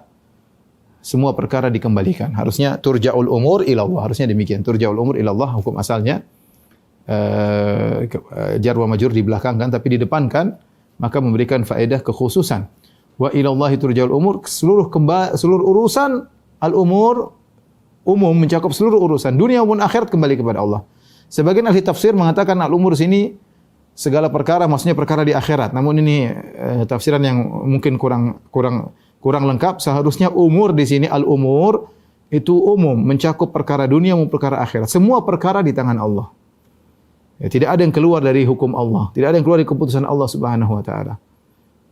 semua perkara dikembalikan. Harusnya turja'ul umur ilallah, harusnya demikian. Turja'ul umur ilallah, hukum asalnya jar wa majrur di belakang kan, tapi di depan kan, maka memberikan faedah kekhususan. Wa ilallahi turja'ul umur, seluruh urusan al-umur umum, mencakup seluruh urusan dunia maupun akhirat kembali kepada Allah. Sebagian ahli tafsir mengatakan al-umur sini segala perkara, maksudnya perkara di akhirat. Namun ini tafsiran yang mungkin kurang lengkap. Seharusnya umur di sini, al-umur itu umum, mencakup perkara dunia maupun perkara akhirat. Semua perkara di tangan Allah. Ya, tidak ada yang keluar dari hukum Allah, tidak ada yang keluar dari keputusan Allah Subhanahu wa taala.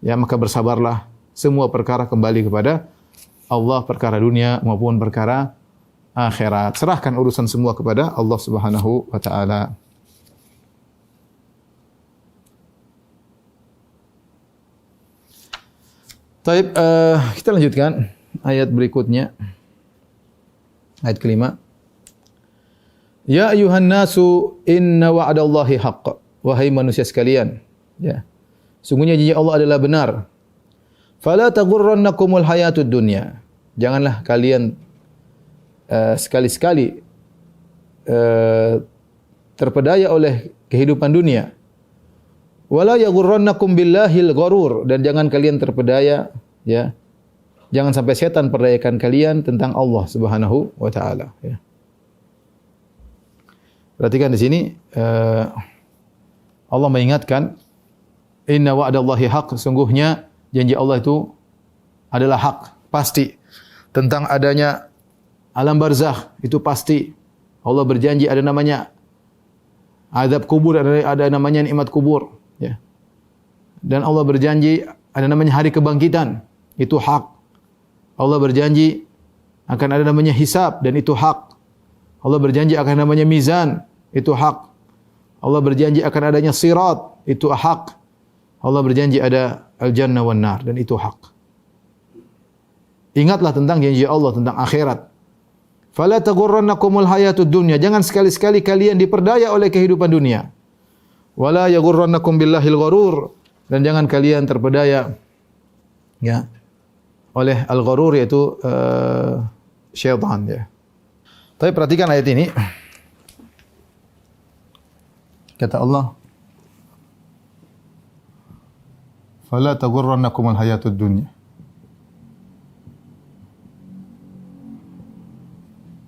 Ya, maka bersabarlah, semua perkara kembali kepada Allah, perkara dunia maupun perkara akhirat. Serahkan urusan semua kepada Allah Subhanahu wa taala. Taib, kita lanjutkan ayat berikutnya. Ayat kelima. Ya ayuhan nasu inna wa'adallahi haqq. Wahai manusia sekalian, ya. Sungguhnya janji Allah adalah benar. Fala taghurrannakumul hayatud dunya. Janganlah kalian sekali-sekali terpedaya oleh kehidupan dunia. Wala yaghurrannakum billahil gharur, dan jangan kalian terpedaya ya. Jangan sampai setan perdayakan kalian tentang Allah Subhanahu wa taala ya. Perhatikan di sini Allah mengingatkan inna wa'dallahi haq, sungguhnya janji Allah itu adalah hak, pasti. Tentang adanya alam barzakh itu pasti. Allah berjanji ada namanya azab kubur, ada namanya nikmat kubur. Ya. Dan Allah berjanji ada namanya hari kebangkitan, itu hak. Allah berjanji akan ada namanya hisab, dan itu hak. Allah berjanji akan namanya mizan, itu hak. Allah berjanji akan adanya sirat, itu hak. Allah berjanji ada al-jannah wan nar dan itu hak. Ingatlah tentang janji Allah tentang akhirat. Fala taghurrannakumul hayatud dunya. Jangan sekali-sekali kalian diperdaya oleh kehidupan dunia. Wala yaghurrannakum billahil gharur. Dan jangan kalian terpedaya ya oleh al-gharur yaitu syaitan ya. Tapi perhatikan ayat ini. Kata Allah, "Fala taghurrannakumul hayatud dunya."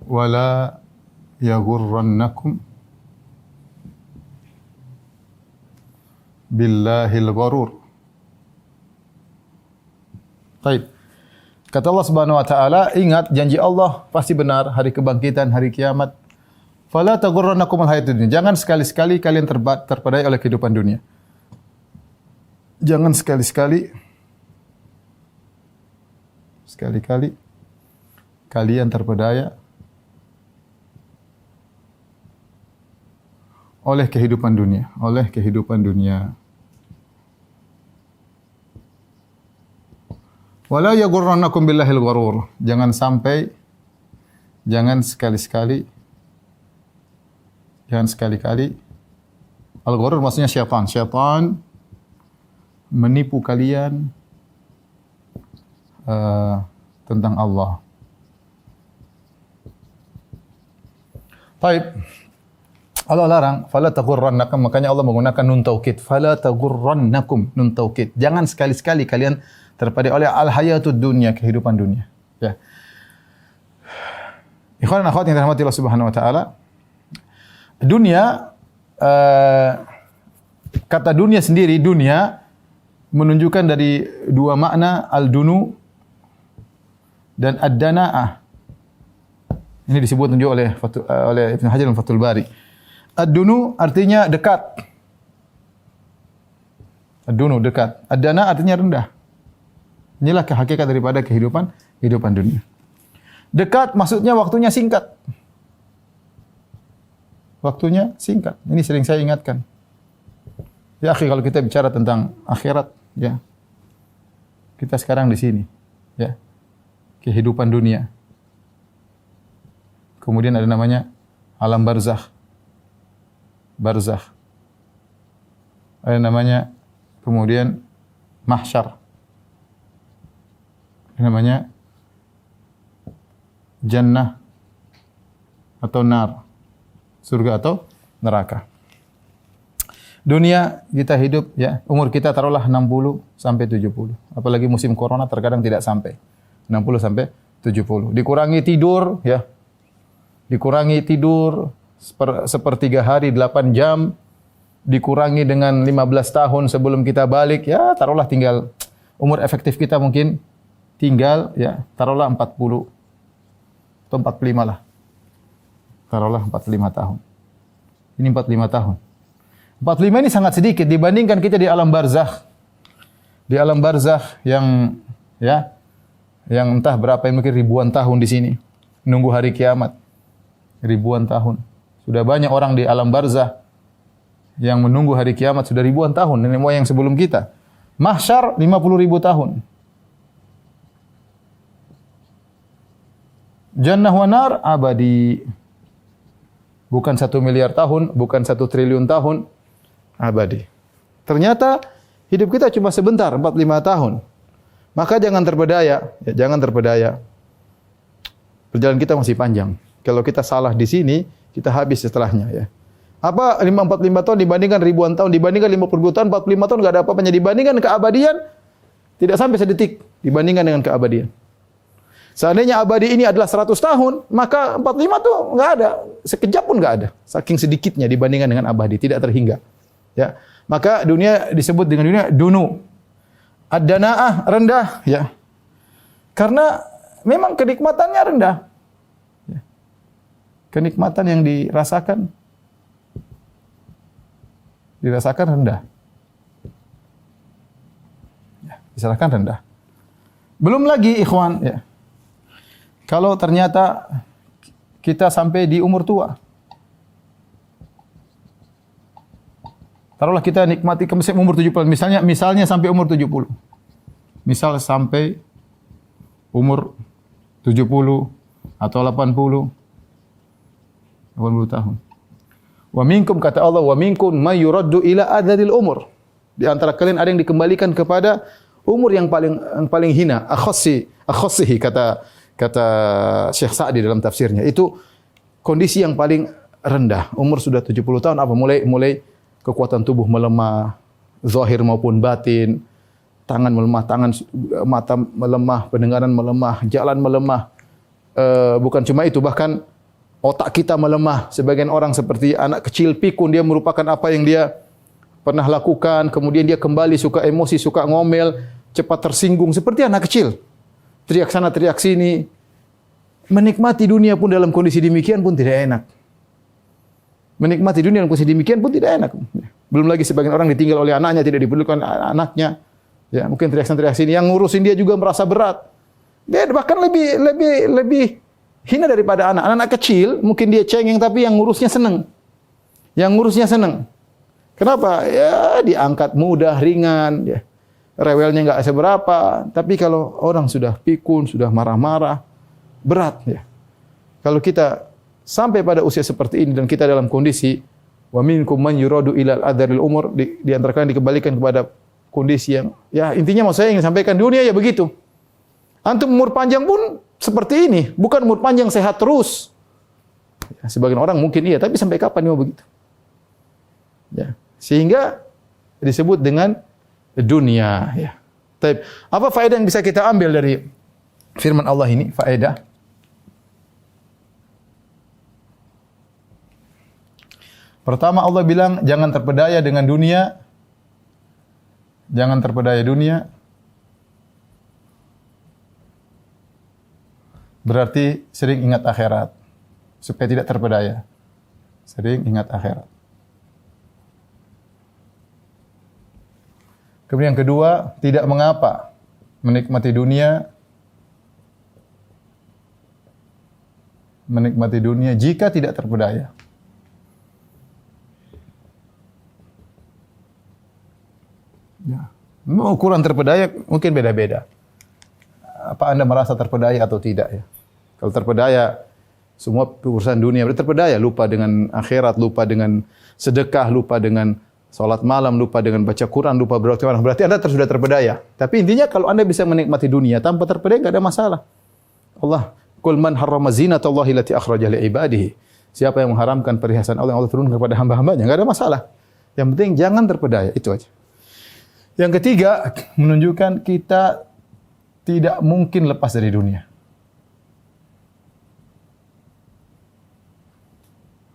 Wala yaghurrannakum billahil gharur. Baik. Kata Allah Subhanahu wa taala, ingat janji Allah pasti benar, hari kebangkitan, hari kiamat. Fala taghurrannakumul hayatud dunya. Jangan sekali-sekali kalian terpedaya oleh kehidupan dunia. Jangan sekali-sekali kalian terpedaya oleh kehidupan dunia, Wala yaghurrannakum billahil gharur. Jangan sekali-sekali al-gharur maksudnya syaitan. Syaitan menipu kalian tentang Allah. Baik. Allah larang, fala taghurrannakum, makanya Allah menggunakan nun taukid. Fala taghurrannakum, nun taukid. Jangan sekali-sekali kalian terpedaya oleh al-hayatud dunya, kehidupan dunia. Ya. Ikhwan dan akhwat yang dirahmati Allah Subhanahu wa taala. Dunia kata dunia sendiri, dunia menunjukkan dari dua makna, al-dunu dan ad-dana'ah. Ini disebut juga oleh Ibnu Hajar dalam Fathul Bari. Ad-dunu artinya dekat. Ad-dunu dekat. Ad-dana artinya rendah. Inilah hakikat daripada kehidupan dunia. Dekat maksudnya waktunya singkat. Waktunya singkat. Ini sering saya ingatkan. Ya akhi, kalau kita bicara tentang akhirat, ya. Kita sekarang di sini, ya. Kehidupan dunia. Kemudian ada namanya alam barzakh. Ada namanya kemudian mahsyar. Ada namanya jannah atau nar. Surga atau neraka. Dunia kita hidup ya, umur kita taruhlah 60 sampai 70. Apalagi musim corona terkadang tidak sampai 60 sampai 70. Dikurangi tidur ya. Dikurangi tidur sepertiga hari 8 jam, dikurangi dengan 15 tahun sebelum kita balik, ya taruhlah tinggal umur efektif kita mungkin tinggal ya taruhlah 40 atau 45 lah. Taruhlah 45 tahun. Ini 45 tahun. 45 ini sangat sedikit dibandingkan kita di alam barzakh. Di alam barzakh yang entah berapa, yang mungkin ribuan tahun di sini nunggu hari kiamat. Ribuan tahun. Sudah banyak orang di alam barzakh yang menunggu hari kiamat sudah ribuan tahun, nenek moyang sebelum kita. Mahsyar 50.000 tahun. Jannah wa nar abadi. Bukan 1 miliar tahun, bukan 1 triliun tahun, abadi. Ternyata hidup kita cuma sebentar, 45 tahun. Maka jangan terpedaya, ya, jangan terpedaya. Perjalanan kita masih panjang. Kalau kita salah di sini, kita habis setelahnya ya. Apa 45 tahun dibandingkan ribuan tahun, dibandingkan 50.000 tahun, 45 tahun enggak ada apa-apanya, dibandingkan keabadian tidak sampai sedetik dibandingkan dengan keabadian. Seandainya abadi ini adalah 100 tahun, maka 45 tuh enggak ada, sekejap pun enggak ada. Saking sedikitnya dibandingkan dengan abadi, tidak terhingga. Ya. Maka dunia disebut dengan dunia dunu. Ad-dana'ah rendah ya. Karena memang kenikmatannya rendah. Kenikmatan yang dirasakan rendah. Ya, dirasakan rendah. Belum lagi ikhwan ya. Kalau ternyata kita sampai di umur tua. Taruhlah kita nikmati sampai umur 70. Misalnya sampai umur 70. Misal sampai umur 70 atau 80 tahun. Wa minkum, kata Allah, wa minkum may yuraddu ila adzalil umur. Di antara kalian ada yang dikembalikan kepada umur yang paling hina, akhassihi kata Syekh Sa'di dalam tafsirnya. Itu kondisi yang paling rendah. Umur sudah 70 tahun apa mulai kekuatan tubuh melemah, zahir maupun batin, tangan melemah, mata melemah, pendengaran melemah, jalan melemah. Bukan cuma itu, bahkan otak kita melemah. Sebagian orang seperti anak kecil pikun, dia merupakan apa yang dia pernah lakukan, kemudian dia kembali suka emosi, suka ngomel, cepat tersinggung seperti anak kecil. Teriak sana, teriak sini. Menikmati dunia pun dalam kondisi demikian pun tidak enak. Menikmati dunia dalam kondisi demikian pun tidak enak. Belum lagi sebagian orang ditinggal oleh anaknya, tidak dipedulikan anaknya. Ya, mungkin teriak sana, teriak sini. Yang ngurusin dia juga merasa berat. Dia bahkan lebih hina daripada anak. Anak kecil mungkin dia cengeng tapi yang ngurusnya senang. Yang ngurusnya senang. Kenapa? Ya diangkat mudah, ringan, ya. Rewelnya enggak seberapa, tapi kalau orang sudah pikun, sudah marah-marah, berat, ya. Kalau kita sampai pada usia seperti ini dan kita dalam kondisi wa minkum man yuradu ilal adzaril umur, di antara kalian dikembalikan kepada kondisi yang, ya intinya mau saya ingin sampaikan dunia ya begitu. Antum umur panjang pun seperti ini, bukan umur panjang sehat terus. Ya, sebagian orang mungkin iya, tapi sampai kapan mau begitu? Ya, sehingga disebut dengan dunia. Ya. Taib. Apa faedah yang bisa kita ambil dari firman Allah ini? Faedah. Pertama, Allah bilang jangan terpedaya dengan dunia. Jangan terpedaya dunia. Berarti sering ingat akhirat supaya tidak terpedaya. Sering ingat akhirat. Kemudian yang kedua, tidak mengapa menikmati dunia jika tidak terpedaya. Ya. Ukuran terpedaya mungkin beda-beda. Apa Anda merasa terpedaya atau tidak, ya? Kalau terpedaya semua urusan dunia, berarti terpedaya, lupa dengan akhirat, lupa dengan sedekah, lupa dengan salat malam, lupa dengan baca Quran, lupa beraktivitas malam. Berarti Anda sudah terpedaya. Tapi intinya kalau Anda bisa menikmati dunia tanpa terpedaya, enggak ada masalah. Allah, "Qul man harrama zinatallahi allati akhraja li ibadihi." Siapa yang mengharamkan perhiasan Allah yang Allah turunkan kepada hamba-hambanya, enggak ada masalah. Yang penting jangan terpedaya, itu aja. Yang ketiga, menunjukkan kita tidak mungkin lepas dari dunia.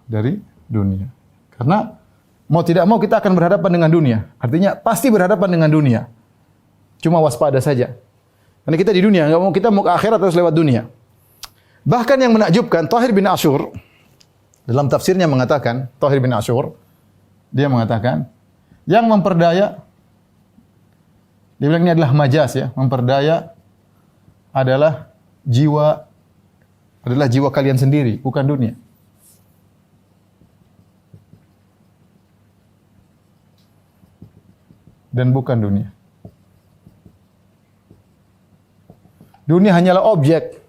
Dari dunia. Karena mau tidak mau kita akan berhadapan dengan dunia. Artinya pasti berhadapan dengan dunia. Cuma waspada saja. Karena kita di dunia, kita mau ke akhirat harus lewat dunia. Bahkan yang menakjubkan, Thahir bin Ashur dalam tafsirnya mengatakan, Thahir bin Ashur, dia mengatakan, yang memperdaya, dia bilang ini adalah majas, ya, memperdaya adalah jiwa kalian sendiri, bukan dunia. Dan bukan dunia. Dunia hanyalah objek.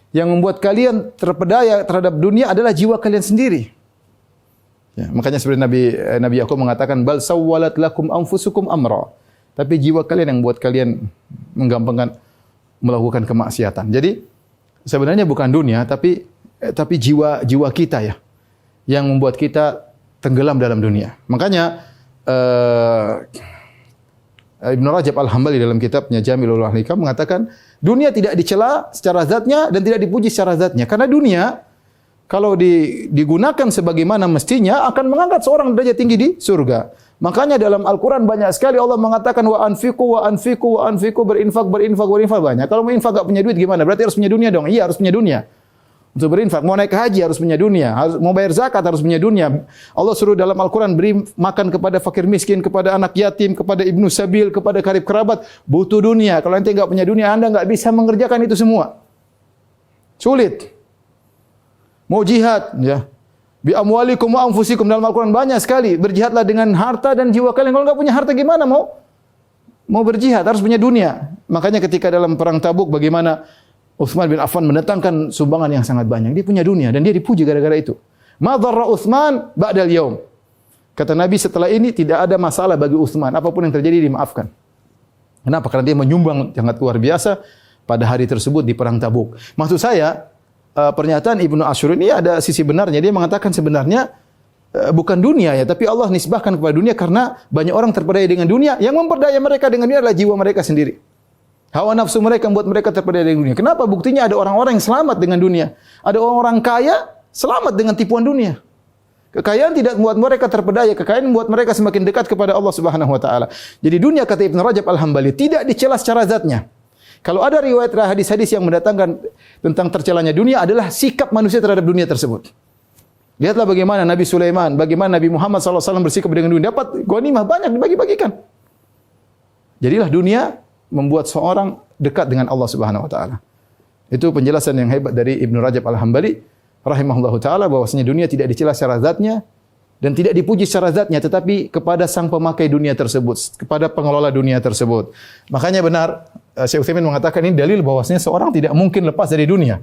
Yang membuat kalian terpedaya terhadap dunia adalah jiwa kalian sendiri. Ya, makanya seperti Nabi Yakub mengatakan, bal sawwalat lakum anfusukum amra. Tapi jiwa kalian yang buat kalian menggampangkan melakukan kemaksiatan. Jadi sebenarnya bukan dunia, tapi jiwa kita, ya, yang membuat kita tenggelam dalam dunia. Makanya Ibn Rajab Al-Hambali dalam kitabnya Jamilul Ahkam mengatakan dunia tidak dicela secara zatnya dan tidak dipuji secara zatnya. Karena dunia kalau digunakan sebagaimana mestinya akan mengangkat seorang derajat tinggi di surga. Makanya dalam Al-Quran banyak sekali Allah mengatakan wa anfiqu berinfak banyak. Kalau mau infak enggak punya duit gimana? Berarti harus punya dunia dong. Iya, harus punya dunia. Untuk berinfak, mau naik ke haji harus punya dunia, mau bayar zakat harus punya dunia. Allah suruh dalam Al-Quran beri makan kepada fakir miskin, kepada anak yatim, kepada ibnu sabil, kepada karib kerabat, butuh dunia. Kalau nanti enggak punya dunia, Anda enggak bisa mengerjakan itu semua. Sulit. Mau jihad, ya. Bi amwalikum wa anfusikum, dalam Al-Qur'an banyak sekali. Berjihadlah dengan harta dan jiwa kalian. Kalau enggak punya harta gimana mau berjihad? Harus punya dunia. Makanya ketika dalam perang Tabuk bagaimana Utsman bin Affan mendatangkan sumbangan yang sangat banyak. Dia punya dunia dan dia dipuji gara-gara itu. Ma dharra Utsman ba'dal yaum. Kata Nabi, setelah ini tidak ada masalah bagi Utsman. Apapun yang terjadi dimaafkan. Kenapa? Karena dia menyumbang sangat luar biasa pada hari tersebut di perang Tabuk. Maksud saya, pernyataan Ibnu Asyur ini ada sisi benarnya. Dia mengatakan sebenarnya bukan dunia ya, tapi Allah nisbahkan kepada dunia karena banyak orang terpedaya dengan dunia. Yang memperdaya mereka dengan dunia adalah jiwa mereka sendiri. Hawa nafsu mereka membuat mereka terpedaya dengan dunia. Kenapa? Buktinya ada orang-orang yang selamat dengan dunia. Ada orang-orang kaya selamat dengan tipuan dunia. Kekayaan tidak membuat mereka terpedaya, kekayaan membuat mereka semakin dekat kepada Allah Subhanahu wa taala. Jadi dunia, kata Ibnu Rajab Al-Hambali, tidak dicela secara zatnya. Kalau ada riwayat hadis-hadis yang mendatangkan tentang tercelanya dunia adalah sikap manusia terhadap dunia tersebut. Lihatlah bagaimana Nabi Sulaiman, bagaimana Nabi Muhammad SAW bersikap dengan dunia, dapat ghanimah banyak dibagi-bagikan. Jadilah dunia membuat seorang dekat dengan Allah Subhanahu wa taala. Itu penjelasan yang hebat dari Ibnu Rajab Al-Hambali rahimahullahu taala, bahwasanya dunia tidak dicela secara zatnya dan tidak dipuji secara zatnya, tetapi kepada sang pemakai dunia tersebut, kepada pengelola dunia tersebut. Makanya benar Syekh Utsaimin mengatakan ini dalil bahwasanya seorang tidak mungkin lepas dari dunia.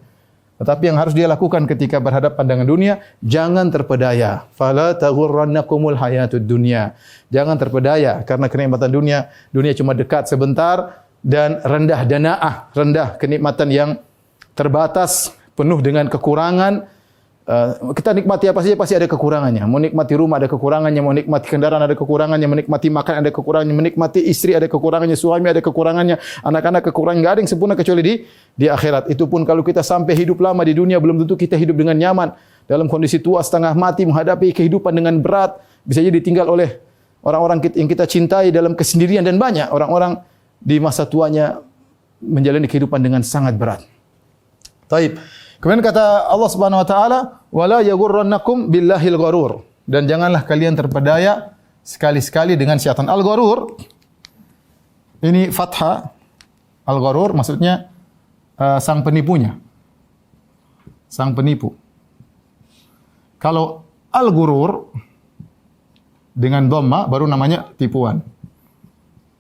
Tetapi yang harus dia lakukan ketika berhadapan dengan dunia, jangan terpedaya. Fala taghurrannakumul hayatud dunya. Jangan terpedaya karena kenikmatan dunia. Dunia cuma dekat sebentar dan rendah danaah, rendah kenikmatan yang terbatas, penuh dengan kekurangan. Kita nikmati apa saja pasti ada kekurangannya. Mau nikmati rumah ada kekurangannya, mau nikmati kendaraan ada kekurangannya, menikmati makan ada kekurangannya, menikmati istri ada kekurangannya, suami ada kekurangannya, anak-anak kekurangan. Enggak ada yang sempurna kecuali di akhirat. Itu pun kalau kita sampai hidup lama di dunia, belum tentu kita hidup dengan nyaman. Dalam kondisi tua setengah mati menghadapi kehidupan dengan berat, bisa jadi ditinggal oleh orang-orang yang kita cintai dalam kesendirian, dan banyak orang-orang di masa tuanya menjalani kehidupan dengan sangat berat. Taib. Kemudian kata Allah Subhanahu wa taala, "Wala yaghurrannakum billahil gharur." Dan janganlah kalian terpedaya sekali-sekali dengan syaitan. Al-gharur ini fathah. Al-gharur maksudnya sang penipunya. Sang penipu. Kalau al-ghurur dengan dhamma baru namanya tipuan.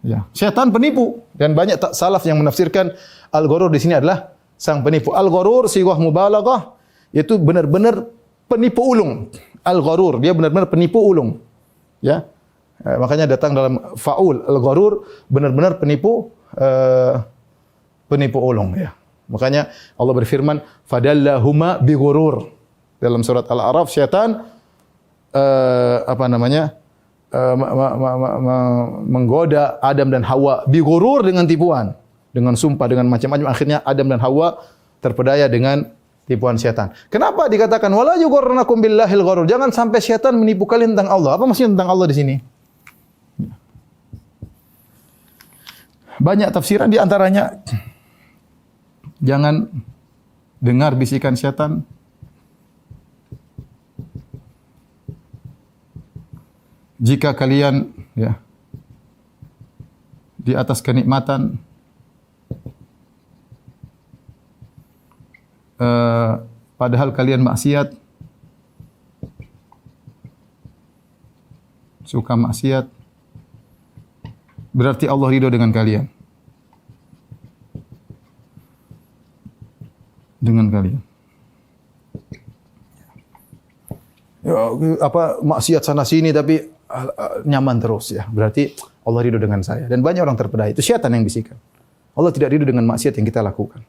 Ya, syaitan penipu, dan banyak salaf yang menafsirkan al-gharur di sini adalah sang penipu. Al-gharur sighah mubalaghah, yaitu benar-benar penipu ulung. Al-gharur, dia benar-benar penipu ulung. Ya. Makanya datang dalam faul. Al-gharur benar-benar penipu penipu ulung ya. Makanya Allah berfirman, "Fadallahuma bighurur." Dalam surat Al-A'raf, syaitan menggoda Adam dan Hawa bighurur, dengan tipuan. Dengan sumpah, dengan macam-macam, akhirnya Adam dan Hawa terpedaya dengan tipuan syaitan. Kenapa dikatakan wala yughurrannakum billahil gharur? Jangan sampai syaitan menipu kalian tentang Allah. Apa maksudnya tentang Allah di sini? Banyak tafsiran, di antaranya jangan dengar bisikan syaitan. Jika kalian di atas kenikmatan, padahal kalian maksiat, suka maksiat, berarti Allah ridho dengan kalian. Dengan kalian. Ya, maksiat sana sini tapi nyaman terus ya. Berarti Allah ridho dengan saya. Dan banyak orang terpedaya. Itu syaitan yang bisikan. Allah tidak ridho dengan maksiat yang kita lakukan.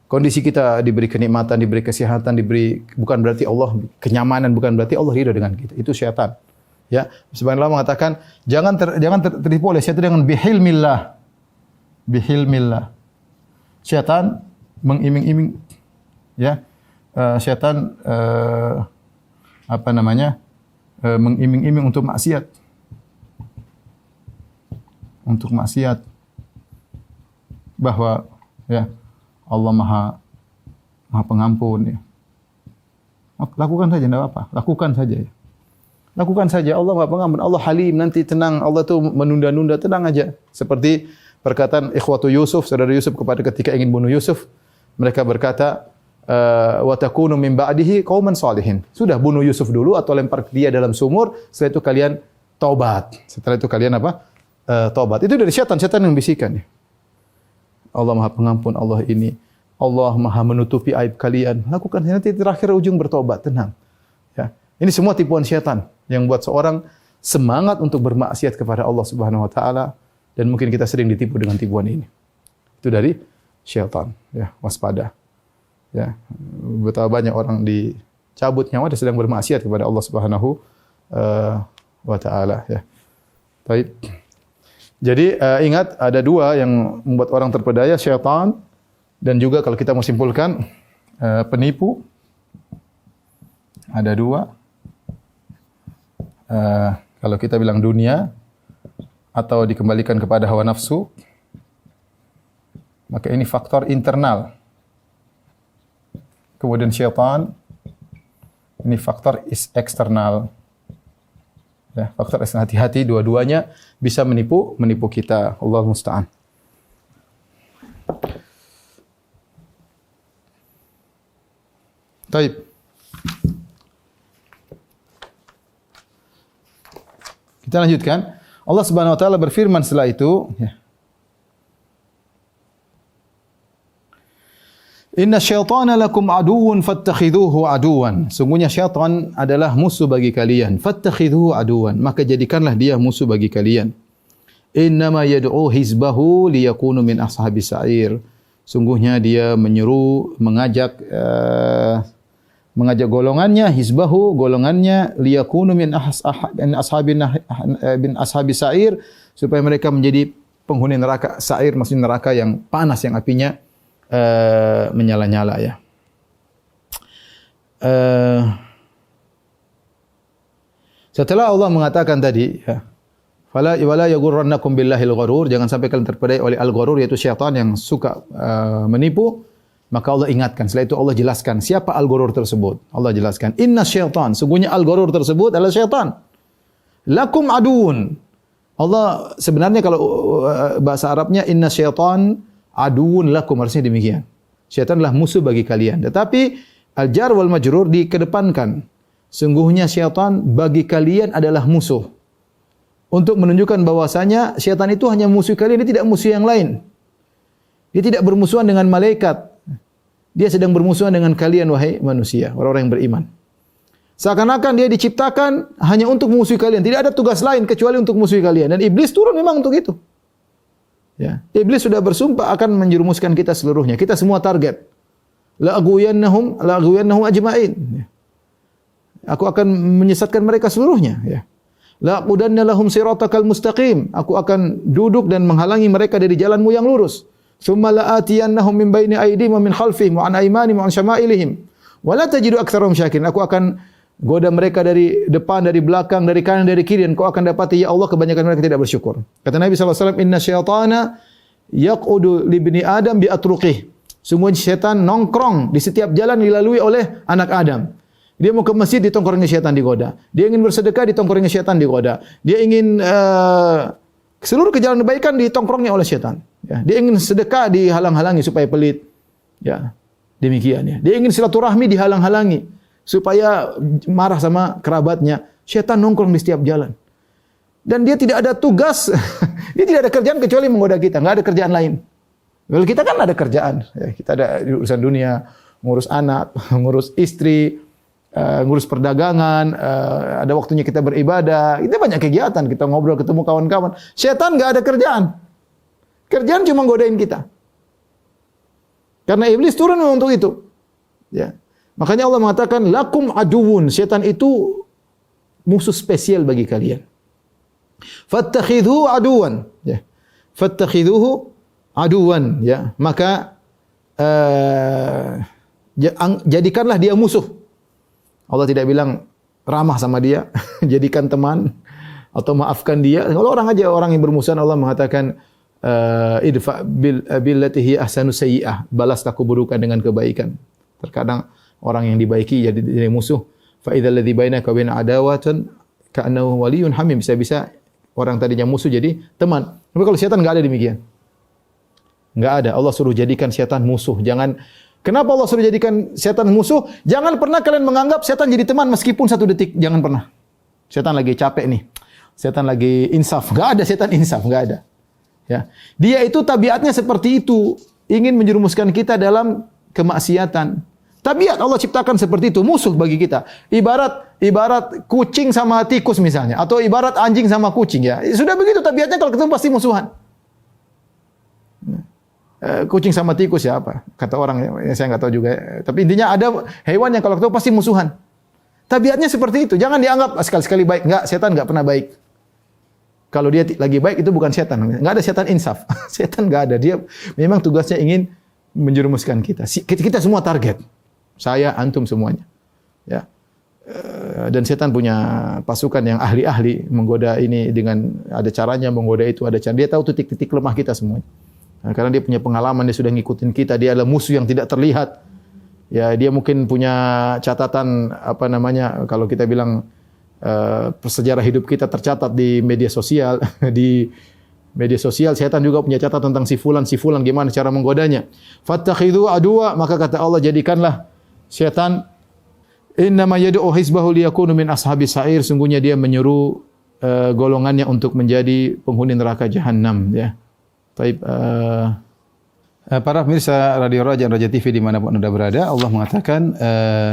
Kondisi kita diberi kenikmatan, diberi kesehatan, bukan berarti Allah kenyamanan, bukan berarti Allah ridha dengan kita. Itu syaitan. Ya, Subhanallah mengatakan jangan tertipu oleh syaitan dengan bihilmillah. Bihilmillah. Syaitan mengiming-iming, ya. Syaitan mengiming-iming untuk maksiat. Untuk maksiat. Bahwa ya Allah Maha Pengampun ya. Lakukan saja, tidak apa-apa. Lakukan saja ya. Lakukan saja, Allah Maha Pengampun, Allah Halim, nanti tenang, Allah itu menunda-nunda, tenang aja. Seperti perkataan ikhwatu Yusuf, saudara Yusuf ketika ingin bunuh Yusuf, mereka berkata, wa takunu min ba'dihi qauman shalihin. Sudah bunuh Yusuf dulu atau lempar dia dalam sumur, setelah itu kalian taubat. Setelah itu kalian apa? Taubat. Itu dari syaitan yang bisikan. Allah Maha Pengampun, Allah ini. Allah Maha menutupi aib kalian. Lakukan nanti terakhir ujung bertobat, tenang. Ya. Ini semua tipuan syaitan yang buat seorang semangat untuk bermaksiat kepada Allah Subhanahu wa taala, dan mungkin kita sering ditipu dengan tipuan ini. Itu dari syaitan, ya, waspada. Ya, betapa banyak orang dicabut nyawa dan sedang bermaksiat kepada Allah Subhanahu wa taala, ya. Baik. Jadi ingat ada dua yang membuat orang terpedaya, syaitan dan juga kalau kita mau simpulkan penipu. Ada dua. Kalau kita bilang dunia atau dikembalikan kepada hawa nafsu, maka ini faktor internal. Kemudian syaitan, ini faktor eksternal. Ya, faktor eksternal. Hati-hati, dua-duanya bisa menipu kita. Allah musta'an. Baik. Kita lanjutkan. Allah Subhanahu wa taala berfirman setelah itu, ya. Inna syaitana lakum aduwwun fattakhidhuhu aduwan. Sungguhnya syaitan adalah musuh bagi kalian. Fattakhidhuhu aduwan. Maka jadikanlah dia musuh bagi kalian. Innama yad'u hizbahu liyakunu min ashabis sa'ir. Sungguhnya dia menyeru, mengajak golongannya, hizbahu, golongannya, liyakunu min ashabis sa'ir, supaya mereka menjadi penghuni neraka sa'ir, maksudnya neraka yang panas, yang apinya menyala-nyala, ya. Setelah Allah mengatakan tadi, ya, fala wala yaghurrannakum billahil gharur, jangan sampai kalian terpedaya oleh al-gharur, yaitu syaitan yang suka menipu. Maka Allah ingatkan, setelah itu Allah jelaskan siapa al-gharur tersebut. Allah jelaskan, inna syaitan, sungguhnya al-gharur tersebut adalah syaitan. Lakum aduun. Allah sebenarnya kalau bahasa Arabnya inna syaitan aduun lakum, harusnya demikian. Syaitan adalah musuh bagi kalian. Tetapi al-jar wal majrur dikedepankan. Sungguhnya syaitan bagi kalian adalah musuh. Untuk menunjukkan bahwasanya syaitan itu hanya musuh kalian, dia tidak musuh yang lain. Dia tidak bermusuhan dengan malaikat. Dia sedang bermusuhan dengan kalian, wahai manusia, orang-orang yang beriman. Seakan-akan dia diciptakan hanya untuk musuhi kalian. Tidak ada tugas lain kecuali untuk musuhi kalian. Dan iblis turun memang untuk itu. Ya. Iblis sudah bersumpah akan menjerumuskan kita seluruhnya. Kita semua target. La'aghwiyannahum ajma'in. Ya. Aku akan menyesatkan mereka seluruhnya. Ya. La'qudanna lahum siratakal mustaqim. Aku akan duduk dan menghalangi mereka dari jalanmu yang lurus. Tsumma la'atiyannahum min baini aydihim wa min khalfihim wa an aymanihim wa an syama'ilihim wa la tajidu aktsarahum syakirin. Aku akan goda mereka dari depan, dari belakang, dari kanan, dari kiri, dan kau akan dapati, ya Allah, kebanyakan mereka tidak bersyukur. Kata Nabi SAW, inna syaitana yaq'udu li ibni Adam bi atruqih. Sungguh syaitan nongkrong di setiap jalan dilalui oleh anak Adam. Dia mau ke masjid, ditongkrongnya syaitan digoda. Dia ingin bersedekah, ditongkrongnya syaitan digoda. Dia ingin seluruh kejalan kebaikan ditongkrongnya oleh syaitan. Ya, dia ingin sedekah dihalang-halangi supaya pelit. Ya, demikian, ya. Dia ingin silaturahmi dihalang-halangi supaya marah sama kerabatnya. Syaitan nongkrong di setiap jalan. Dan dia tidak ada tugas, dia tidak ada kerjaan kecuali menggoda kita. Enggak ada kerjaan lain. Kalau kita kan ada kerjaan. Ya, kita ada urusan dunia, ngurus anak, ngurus istri, ngurus perdagangan, ada waktunya kita beribadah. Itu banyak kegiatan, kita ngobrol, ketemu kawan-kawan. Syaitan enggak ada kerjaan. Kerjaan cuma godain kita. Karena iblis turun untuk itu. Ya. Makanya Allah mengatakan lakum aduwwun, syaitan itu musuh spesial bagi kalian. Fattakhidhu aduwan, ya. Fattakhidhuhu aduwan, ya. Maka jadikanlah dia musuh. Allah tidak bilang ramah sama dia, jadikan teman atau maafkan dia. Kalau orang yang bermusuhan, Allah mengatakan idfa billati hi ahsanu sayyi'ah, balaslah keburukan dengan kebaikan. Terkadang orang yang dibaiki jadi musuh. Fa idzal ladzi bainaka wa baina adawatan ka'annahu waliyyun hamim, bisa-bisa orang tadinya musuh jadi teman. Tapi kalau syaitan enggak ada demikian. Enggak ada. Allah suruh jadikan syaitan musuh. Jangan Kenapa Allah sudah jadikan setan musuh? Jangan pernah kalian menganggap setan jadi teman meskipun 1 detik. Jangan pernah. Setan lagi capek nih. Setan lagi insaf. Enggak ada setan insaf, enggak ada. Ya. Dia itu tabiatnya seperti itu, ingin menjerumuskan kita dalam kemaksiatan. Tabiat Allah ciptakan seperti itu, musuh bagi kita. Ibarat kucing sama tikus misalnya, atau ibarat anjing sama kucing ya. Sudah begitu tabiatnya, kalau ketemu pasti musuhan. Kucing sama tikus ya apa? Kata orang ya, saya nggak tahu juga. Tapi intinya ada hewan yang kalau ketemu pasti musuhan. Tabiatnya seperti itu. Jangan dianggap sekali-sekali baik. Enggak, setan enggak pernah baik. Kalau dia lagi baik itu bukan setan. Enggak ada setan insaf. Setan enggak ada. Dia memang tugasnya ingin menjerumuskan kita. Kita semua target. Saya, antum semuanya. Ya. Dan setan punya pasukan yang ahli-ahli menggoda ini dengan ada caranya menggoda itu, ada cara. Dia tahu titik-titik lemah kita semuanya. Nah, karena dia punya pengalaman, dia sudah ngikutin kita, dia adalah musuh yang tidak terlihat. Ya, dia mungkin punya catatan apa namanya kalau kita bilang sejarah hidup kita tercatat di media sosial. Di media sosial setan juga punya catatan tentang si fulan gimana cara menggodanya. Fattakhidhu aduwa, maka kata Allah jadikanlah setan innama yad'u hizbahu liyakunu min ashabis sa'ir, sungguhnya dia menyeru golongannya untuk menjadi penghuni neraka jahanam ya. Baik, para pemirsa Radio Raja dan Raja TV dimanapun Anda berada, Allah mengatakan,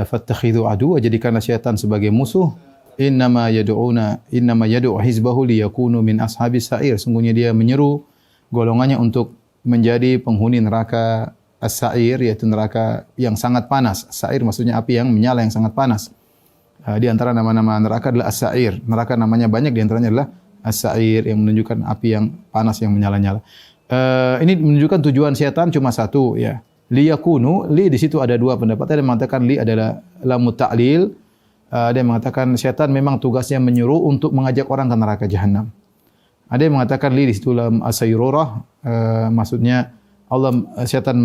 fattakhidhu aduwa, jadikanlah syaitan sebagai musuh. Innama yad'u hizbahu liyakunu min ashabis sa'ir. Sungguhnya dia menyeru golongannya untuk menjadi penghuni neraka as-sa'ir, yaitu neraka yang sangat panas. Sa'ir maksudnya api yang menyala yang sangat panas. Di antara nama-nama neraka adalah as-sa'ir. Neraka namanya banyak, di antaranya adalah as-sa'ir yang menunjukkan api yang panas yang menyala-nyala. Ini menunjukkan tujuan setan cuma satu ya. Liyakunu, li di situ ada dua pendapat. Ada yang mengatakan li adalah lamu ta'lil. Ada yang mengatakan setan memang tugasnya menyuruh untuk mengajak orang ke neraka jahanam. Ada yang mengatakan li di situ lam asayrurah, maksudnya setan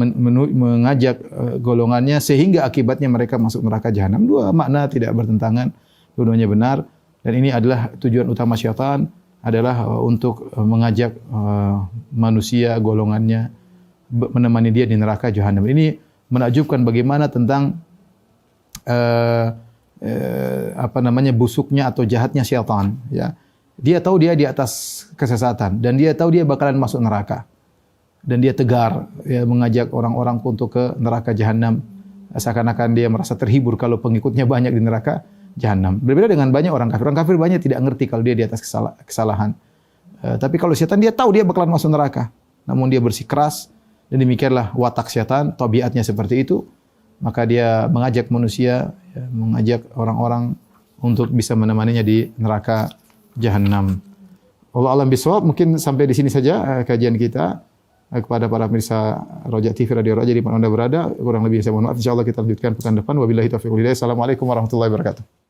mengajak golongannya sehingga akibatnya mereka masuk neraka jahanam. Dua makna tidak bertentangan, dua-duanya benar. Dan ini adalah tujuan utama syaitan, adalah untuk mengajak manusia golongannya menemani dia di neraka jahanam. Ini menakjubkan bagaimana tentang busuknya atau jahatnya syaitan ya. Dia tahu dia di atas kesesatan dan dia tahu dia bakalan masuk neraka. Dan dia tegar ya, mengajak orang-orang untuk ke neraka jahanam, seakan-akan dia merasa terhibur kalau pengikutnya banyak di neraka jahanam. Berbeda dengan banyak orang kafir. Orang kafir banyak tidak ngerti kalau dia di atas kesalahan. Tapi kalau setan dia tahu dia bakalan masuk neraka. Namun dia bersikeras, dan demikianlah watak setan, tabiatnya seperti itu. Maka dia mengajak manusia, ya, mengajak orang-orang untuk bisa menemaninya di neraka jahanam. Wallahu a'lam bishawab. Mungkin sampai di sini saja kajian kita. Kepada para pemirsa Raja TV, Radio Raja di mana Anda berada, kurang lebih saya mohon maaf. Insyaallah kita lanjutkan pekan depan. Wabillahi taufiq wal hidayah. Assalamualaikum warahmatullahi wabarakatuh.